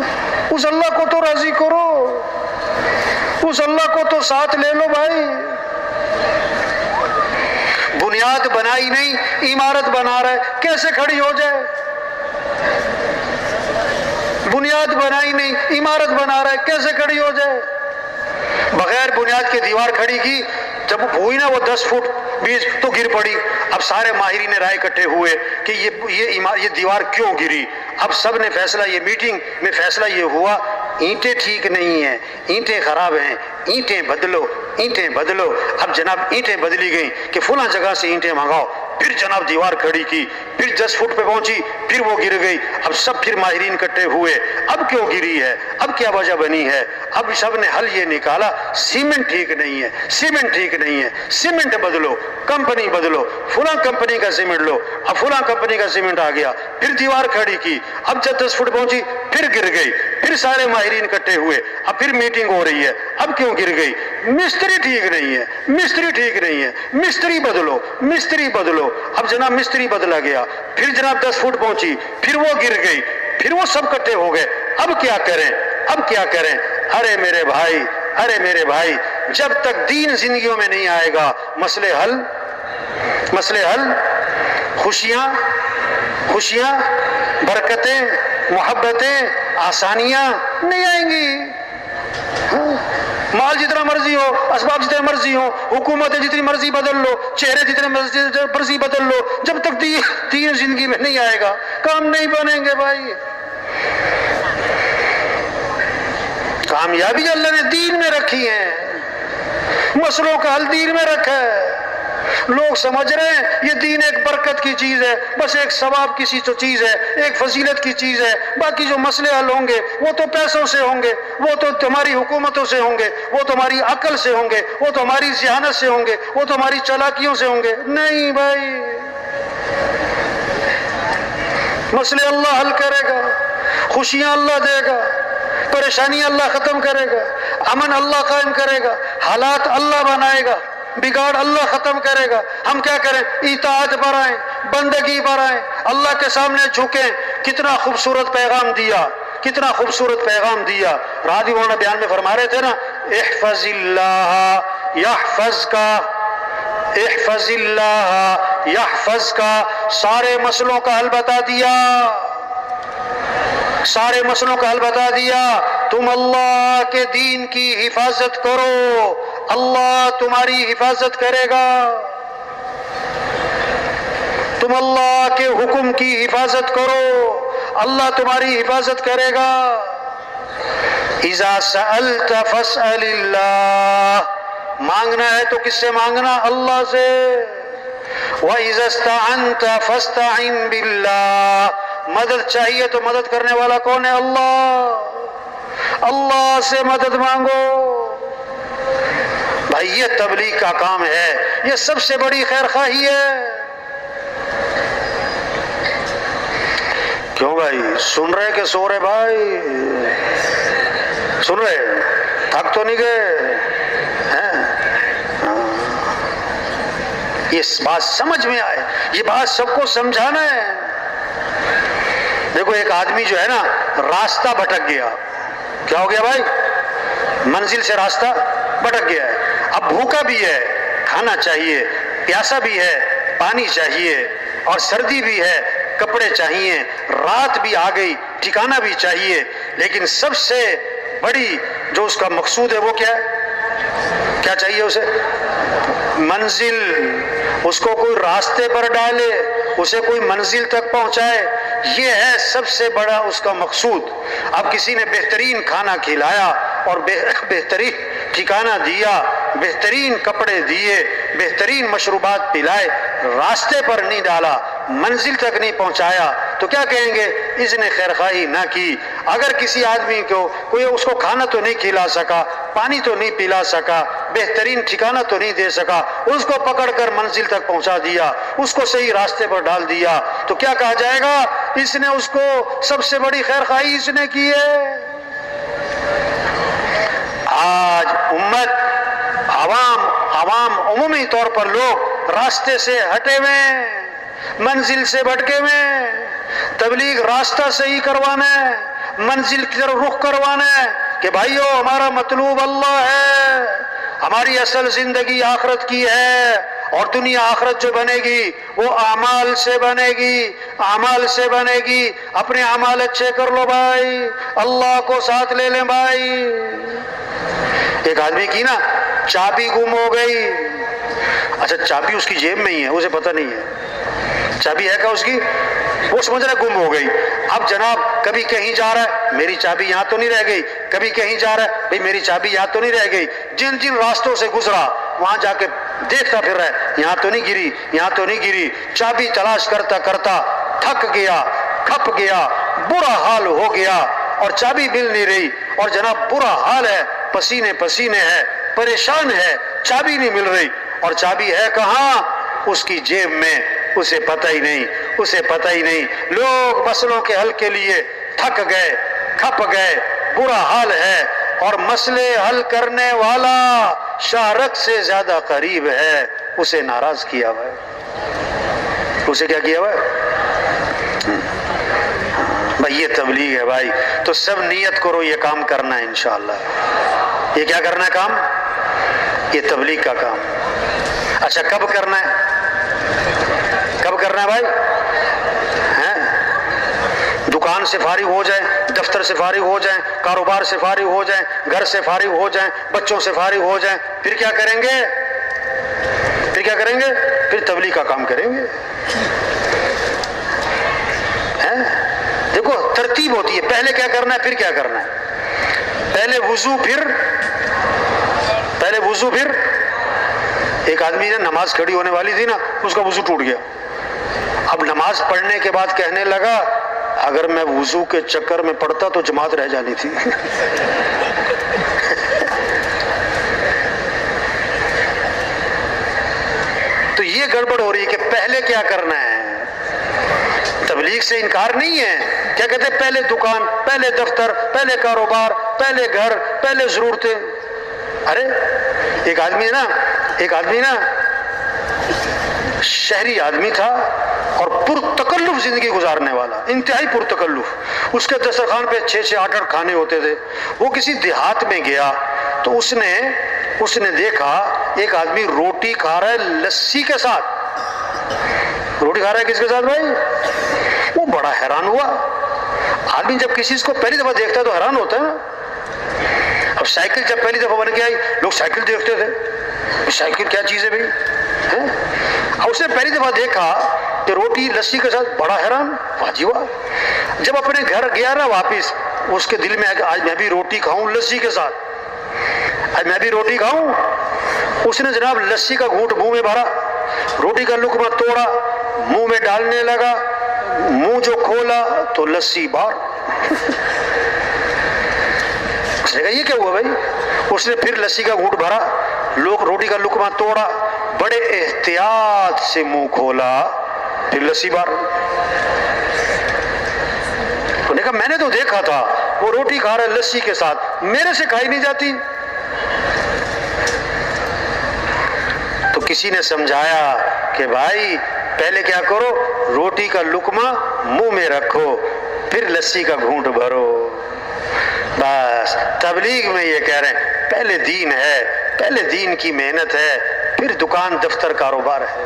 اس اللہ کو تو راضی کرو، اس اللہ کو تو ساتھ لے لو بھائی۔ بنیاد بنائی نہیں، عمارت بنا رہے، کیسے کھڑی ہو جائے؟ بنیاد بنائی نہیں، عمارت بنا رہے، کیسے کھڑی ہو جائے؟ بغیر بنیاد کے دیوار کھڑی کی، جب ہوئی نا وہ 10 فٹ 20 تو گر پڑی۔ اب سارے ماہرین رائے اکٹھے ہوئے کہ یہ دیوار کیوں گری۔ اب سب نے فیصلہ، یہ میٹنگ میں فیصلہ یہ ہوا اینٹیں ٹھیک نہیں ہیں، اینٹیں خراب ہیں، اینٹیں بدلو، اینٹیں بدلو۔ اب جناب اینٹیں بدلی گئیں کہ فلاں جگہ سے اینٹیں منگاؤ، پھر جناب دیوار کھڑی کی، پھر 10 فٹ پہ پہنچی، پھر وہ گر گئی۔ اب سب پھر ماہرین اکٹھے ہوئے، اب کیوں گری ہے، اب کیا وجہ بنی ہے؟ اب سب نے حل یہ نکالا سیمنٹ ٹھیک نہیں ہے، سیمنٹ ٹھیک نہیں ہے، سیمنٹ بدلو، کمپنی بدلو، فلاں کمپنی کا سیمنٹ لو۔ اب فلاں کمپنی کا سیمنٹ آ گیا، پھر دیوار کھڑی کی، اب جب 10 فٹ پہنچی پھر گر گئی، پھر سارے ماہرین اکٹھے ہوئے، اب پھر میٹنگ ہو رہی ہے، اب کیوں گر گئی؟ مستری ٹھیک نہیں ہے، مستری ٹھیک نہیں ہے، مستری بدلو، مستری بدلو۔ اب جناب مستری بدلا گیا، پھر جناب 10 فٹ پہنچی، پھر وہ گر گئی، پھر وہ سب اکٹھے ہو گئے، اب کیا کریں، اب کیا کریں؟ ارے میرے بھائی، ارے میرے بھائی، جب تک دین زندگیوں میں نہیں آئے گا مسئلے حل، مسئلے حل، خوشیاں، برکتیں، محبتیں، آسانیاں نہیں آئیں گی۔ مال جتنا مرضی ہو، اسباب جتنے مرضی ہو، حکومتیں جتنی مرضی بدل لو، چہرے جتنے مرضی بدل لو، جب تک دین زندگی میں نہیں آئے گا کام نہیں بنیں گے بھائی۔ کامیابی اللہ نے دین میں رکھی ہے، مسئلوں کا حل دین میں رکھا ہے، لوگ سمجھ رہے ہیں یہ دین ایک برکت کی چیز ہے، بس ایک ثواب کی تو چیز ہے، ایک فضیلت کی چیز ہے، باقی جو مسئلے حل ہوں گے وہ تو پیسوں سے ہوں گے، وہ تو تمہاری حکومتوں سے ہوں گے، وہ تمہاری عقل سے ہوں گے، وہ تو ہماری ذہانت سے ہوں گے، وہ تو ہماری چالاکیوں سے ہوں گے۔ نہیں بھائی، مسئلے اللہ حل کرے گا، خوشیاں اللہ دے گا، پریشانیاں اللہ ختم کرے گا، امن اللہ قائم کرے گا، حالات اللہ بنائے گا، بگاڑ اللہ ختم کرے گا۔ ہم کیا کریں؟ اطاعت برائیں، بندگی برائیں، اللہ کے سامنے جھکیں۔ کتنا خوبصورت پیغام دیا، کتنا خوبصورت پیغام دیا۔ راضی مولانا بیان میں فرما رہے تھے نا، احفظ اللہ یحفظ کا، احفظ اللہ یحفظ کا، سارے مسئلوں کا حل بتا دیا، سارے مسئلوں کا حل بتا دیا۔ تم اللہ کے دین کی حفاظت کرو، اللہ تمہاری حفاظت کرے گا۔ تم اللہ کے حکم کی حفاظت کرو، اللہ تمہاری حفاظت کرے گا۔ اذا سألت فاسأل اللہ، مانگنا ہے تو کس سے مانگنا؟ اللہ سے۔ وَإِذَا اسْتَعَنْتَ فَاسْتَعِنْ بِاللَّهِ، مدد چاہیے تو مدد کرنے والا کون ہے؟ اللہ، اللہ سے مدد مانگو۔ بھائی یہ تبلیغ کا کام ہے، یہ سب سے بڑی خیر خواہی ہے۔ کیوں بھائی، سن رہے کہ سو رہے؟ بھائی سن رہے؟ تھک تو نہیں گئے؟ یہ بات سمجھ میں آئے، یہ بات سب کو سمجھانا ہے۔ دیکھو ایک آدمی جو ہے نا، راستہ بھٹک گیا، کیا ہو گیا بھائی؟ منزل سے راستہ بھٹک گیا ہے، اب بھوکا بھی ہے، کھانا چاہیے، پیاسا بھی ہے، پانی چاہیے، اور سردی بھی ہے، کپڑے چاہیے، رات بھی آ گئی، ٹھکانہ بھی چاہیے، لیکن سب سے بڑی جو اس کا مقصود ہے وہ کیا ہے؟ کیا چاہیے اسے؟ منزل۔ اس کو کوئی راستے پر ڈالے، اسے کوئی منزل تک پہنچائے، یہ ہے سب سے بڑا اس کا مقصود۔ اب کسی نے بہترین کھانا کھلایا اور بہترین ٹھکانہ دیا، بہترین کپڑے دیے، بہترین مشروبات پلائے، راستے پر نہیں ڈالا، منزل تک نہیں پہنچایا، تو کیا کہیں گے؟ اس نے خیرخواہی نہ کی۔ اگر کسی آدمی کو کوئی اس کو کھانا تو نہیں کھلا سکا، پانی تو نہیں پلا سکا، بہترین ٹھکانہ تو نہیں دے سکا، اس کو پکڑ کر منزل تک پہنچا دیا، اس کو صحیح راستے پر ڈال دیا، تو کیا کہا جائے گا؟ اس نے اس کو سب سے بڑی خیرخواہی اس نے کی ہے۔ آج امت، عوام عمومی طور پر لوگ راستے سے ہٹے ہوئے ہیں، منزل سے بھٹکے ہوئے ہیں۔ تبلیغ راستہ صحیح کروانا ہے، منزل کی طرف رخ کروانا ہے کہ بھائیو ہمارا مطلوب اللہ ہے، ہماری اصل زندگی آخرت کی ہے، اور دنیا آخرت جو بنے گی وہ اعمال سے بنے گی، اعمال سے بنے گی۔ اپنے اعمال اچھے کر لو بھائی، اللہ کو ساتھ لے لیں بھائی۔ ایک آدمی کی نا چابی گم ہو گئی، اچھا چابی اس کی جیب میں ہی ہے، اسے پتہ نہیں ہے چابی ہے کیا اس کی، وہ سمجھ رہا ہے گم ہو گئی۔ اب جناب کبھی کہیں جا رہا ہے، میری چابی یہاں تو نہیں رہ گئی، کبھی کہیں جا رہا ہے، بھئی میری چابی یہاں تو نہیں رہ گئی۔ جن جن راستوں سے گزرا وہاں جا کے دیکھتا پھر رہا ہے، یہاں تو نہیں گری، یہاں تو نہیں گری۔ چابی تلاش کرتا کرتا تھک گیا، کھپ گیا، برا حال ہو گیا، اور چابی مل نہیں رہی، اور جناب برا حال ہے، پسینے پسینے ہے، پریشان ہے، چابی نہیں مل رہی، اور چابی ہے کہاں؟ اس کی جیب میں، اسے پتہ ہی نہیں، اسے پتہ ہی نہیں۔ لوگ مسئلوں کے حل کے لیے تھک گئے، کھپ گئے، برا حال ہے، اور مسئلے حل کرنے والا شارک سے زیادہ قریب ہے، اسے ناراض کیا ہوا ہے، اسے کیا کیا ہوا ہے؟ بھائی یہ تبلیغ ہے بھائی، تو سب نیت کرو یہ کام کرنا ہے انشاءاللہ۔ یہ کیا کرنا ہے کام؟ یہ تبلیغ کا کام۔ اچھا کب کرنا ہے؟ کب کرنا ہے بھائی؟ دکان سے فارغ ہو جائیں، دفتر سے فارغ ہو جائیں، کاروبار سے فارغ ہو جائیں، گھر سے فارغ ہو جائیں، بچوں سے فارغ ہو جائیں، پھر کیا کریں گے؟ پھر کیا کریں گے؟ پھر تبلیغ کا کام کریں گے۔ دیکھو ترتیب ہوتی ہے، پہلے کیا کرنا ہے پھر کیا کرنا ہے؟ پہلے وضو، پھر ایک آدمی نے نماز کھڑی ہونے والی تھی نا، اس کا وضو ٹوٹ گیا. اب نماز پڑھنے کے بعد کہنے لگا اگر میں وضو کے چکر میں پڑھتا تو جماعت رہ جانی تھی. تو یہ گڑبڑ ہو رہی ہے کہ پہلے کیا کرنا ہے. تبلیغ سے انکار نہیں ہے. کیا کہتے ہیں؟ پہلے دکان، پہلے دفتر، پہلے کاروبار، پہلے گھر، پہلے ضرورتیں. ارے ایک آدمی نا شہری آدمی تھا اور پرتکلف زندگی گزارنے والا، انتہائی پرتکلف. اس کے دسترخوان پہ 6 8 کھانے ہوتے تھے. وہ کسی دیہات میں گیا تو اس نے دیکھا ایک آدمی روٹی کھا رہا ہے لسی کے ساتھ. روٹی کھا رہا ہے کس کے ساتھ بھائی؟ وہ بڑا حیران ہوا. آدمی جب کسی کو پہلی دفعہ دیکھتا ہے تو حیران ہوتا ہے نا. اب سائیکل جب پہلی دفعہ بن کے آئی لوگ سائیکل دیکھتے تھے، سائیکل کیا چیز ہے بھائی. اب اس نے پہلی دفعہ دیکھا کہ روٹی لسی کے ساتھ، بڑا حیران، واہ جی واہ. جب اپنے گھر گیا نا واپس، اس کے دل میں آیا کہ آج میں بھی روٹی کھاؤں لسی کے ساتھ، آج میں بھی روٹی کھاؤں. اس نے جناب لسی کا گھونٹ منہ میں بھرا، روٹی کا لقمہ توڑا، منہ میں ڈالنے لگا. منہ جو کھولا تو لسی باہر. اس نے کہا یہ کیا ہوا بھائی؟ اس نے پھر لسی کا گھونٹ بھرا، روٹی کا لقمہ توڑا، بڑے احتیاط سے منہ کھولا، پھر لسی باہر. تو نے کہا میں نے تو دیکھا تھا وہ روٹی کھا رہا ہے لسی کے ساتھ، میرے سے کھائی نہیں جاتی. تو کسی نے سمجھایا کہ بھائی پہلے کیا کرو، روٹی کا لقمہ منہ میں رکھو، پھر لسی کا گھونٹ بھرو. بس تبلیغ میں یہ کہہ رہے ہیں پہلے دین ہے، پہلے دین کی محنت ہے، پھر دکان دفتر کاروبار ہے.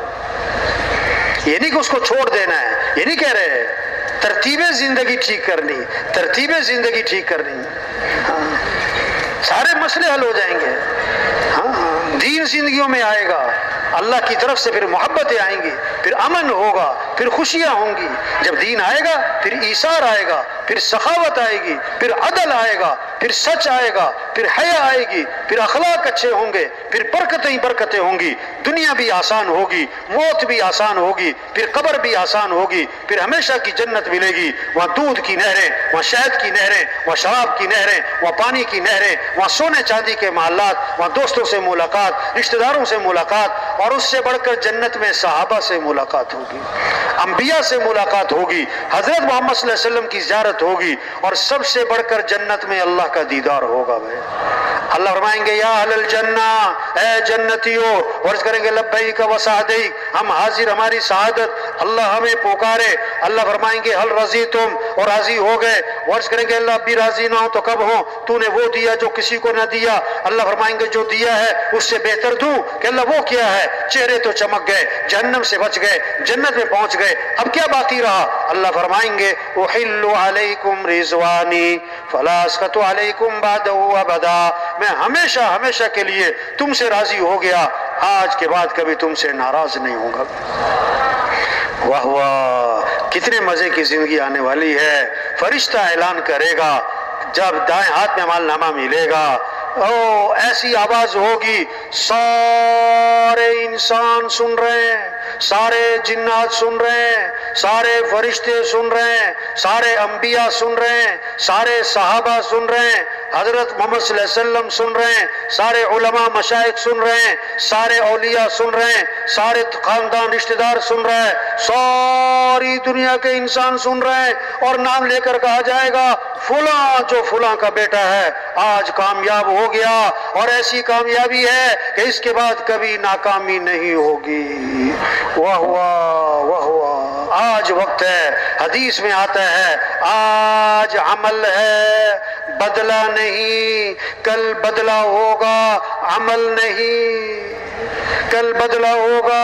یہ نہیں کہ اس کو چھوڑ دینا ہے، یہ نہیں کہہ رہے. ترتیب زندگی ٹھیک کرنی، ترتیب زندگی ٹھیک کرنی، سارے مسئلے حل ہو جائیں گے. دین زندگیوں میں آئے گا، اللہ کی طرف سے پھر محبتیں آئیں گی، پھر امن ہوگا، پھر خوشیاں ہوں گی. جب دین آئے گا پھر ایثار آئے گا، پھر سخاوت آئے گی، پھر عدل آئے گا، پھر سچ آئے گا، پھر حیا آئے گی، پھر اخلاق اچھے ہوں گے، پھر برکتیں ہوں گی. دنیا بھی آسان ہوگی، موت بھی آسان ہوگی، پھر قبر بھی آسان ہوگی، پھر ہمیشہ کی جنت ملے گی. وہاں دودھ کی نہریں، وہاں شہد کی نہریں، وہاں شراب کی نہریں، وہاں پانی کی نہریں، وہاں سونے چاندی کے محلات، وہاں دوستوں سے ملاقات، رشتہ داروں سے ملاقات، اور اس سے بڑھ کر جنت میں صحابہ سے ملاقات ہوگی، انبیاء سے ملاقات ہوگی، حضرت محمد صلی اللہ علیہ وسلم کی زیارت ہوگی، اور سب سے بڑھ کر جنت میں اللہ کا دیدار ہوگا. بھائی اللہ فرمائیں گے یا اہل الجنہ، اے جنتیوں، عرض کریں گے لبیک و سعدیک، ہم حاضر، ہماری سعادت. اللہ ہمیں پکارے، اللہ فرمائیں گے حل رضیتم، اور راضی ہو گئے. عرض کریں گے اللہ اب بھی راضی نہ ہو تو کب ہوں، تو نے وہ دیا جو کسی کو نہ دیا. اللہ فرمائیں گے جو دیا ہے اس سے بہتر دوں، کہ اللہ وہ کیا ہے. چہرے تو چمک گئے، جہنم سے بچ گئے، جنت میں پہنچ گئے، اب کیا باقی رہا. اللہ فرمائیں گے احل علیکم رضوانی فلا اسخط علیکم بعدہ ابدا، میں ہمیشہ ہمیشہ کے لیے تم سے راضی ہو گیا، آج کے بعد کبھی تم سے ناراض نہیں ہوں گا. واہ واہ، کتنے مزے کی زندگی آنے والی ہے. فرشتہ اعلان کرے گا جب دائیں ہاتھ میں مال نامہ ملے گا، او ایسی آواز ہوگی، سارے انسان سن رہے ہیں، سارے جنات سن رہے ہیں، سارے فرشتے سن رہے ہیں، سارے انبیاء سن رہے ہیں، سارے صحابہ سن رہے ہیں، حضرت محمد صلی اللہ علیہ وسلم سن رہے ہیں، سارے علماء مشائخ سن رہے ہیں، سارے اولیاء سن رہے ہیں، سارے خاندان رشتہ دار سن رہے ہیں، ساری دنیا کے انسان سن رہے ہیں. اور نام لے کر کہا جائے گا فلاں جو فلاں کا بیٹا ہے آج کامیاب ہو گیا، اور ایسی کامیابی ہے کہ اس کے بعد کبھی ناکامی نہیں ہوگی. واہ واہ واہ واہ، آج وقت ہے. حدیث میں آتا ہے آج عمل ہے، بدلہ نہیں. کل بدلہ ہوگا، عمل نہیں. کل بدلہ ہوگا،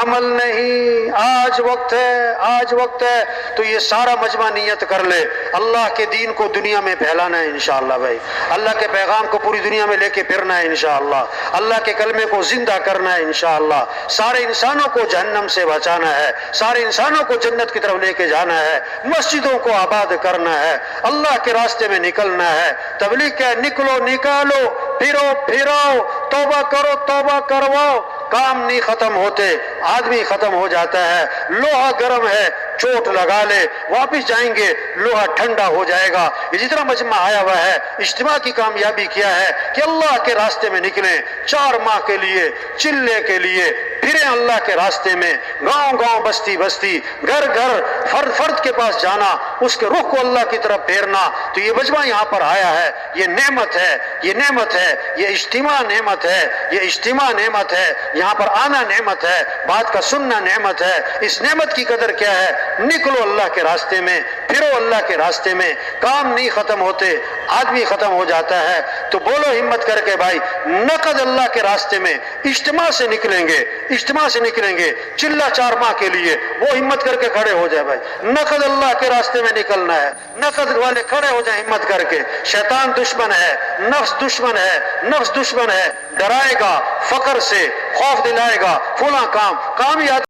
عمل نہیں. آج وقت ہے، آج وقت ہے. تو یہ سارا مجمع نیت کر لے، اللہ کے دین کو دنیا میں پھیلانا ہے انشاءاللہ. بھائی اللہ کے پیغام کو پوری دنیا میں لے کے پھرنا ہے انشاءاللہ. اللہ کے کلمے کو زندہ کرنا ہے انشاءاللہ. سارے انسانوں کو جہنم سے بچانا ہے، سارے انسانوں کو جنت کی طرف لے کے جانا ہے. مسجدوں کو آباد کرنا ہے، اللہ کے راستے میں نکلنا ہے. تبلیغ کیا ہے؟ نکلو، نکالو، پھرو، پھراؤ، توبہ کرو، توبہ کرواؤ. کام نہیں ختم ہوتے آدمی ختم ہو جاتا ہے. لوہا گرم ہے چوٹ لگا لے واپس جائیں گے لوہا ٹھنڈا ہو جائے گا. یہ جتنا مجمع آیا ہوا ہے اجتماع کی کامیابی کیا ہے کہ اللہ کے راستے میں نکلیں 4 ماہ کے لیے چلے کے لیے پھریں اللہ کے راستے میں گاؤں گاؤں بستی بستی گھر گھر فرد فرد کے پاس جانا اس کے رخ کو اللہ کی طرف پھیرنا. تو یہ مجمع یہاں پر آیا ہے یہ نعمت ہے یہ نعمت ہے یہ اجتماع نعمت ہے یہ اجتماع نعمت ہے یہاں پر آنا نعمت ہے بات کا سننا نعمت ہے. اس نعمت کی قدر کیا ہے نکلو اللہ کے راستے میں پھرو اللہ کے راستے میں. کام نہیں ختم ہوتے آدمی ختم ہو جاتا ہے. تو بولو ہمت کر کے بھائی نقد اللہ کے راستے میں اجتماع سے نکلیں گے اجتماع سے نکلیں گے چلہ 4 ماہ کے لیے. وہ ہمت کر کے کھڑے ہو جائے بھائی نقد اللہ کے راستے میں نکلنا ہے. نقد والے کھڑے ہو جائیں ہمت کر کے. شیطان دشمن ہے نفس دشمن ہے نفس دشمن ہے ڈرائے گا فقر سے خوف دلائے گا فلاں کام یاد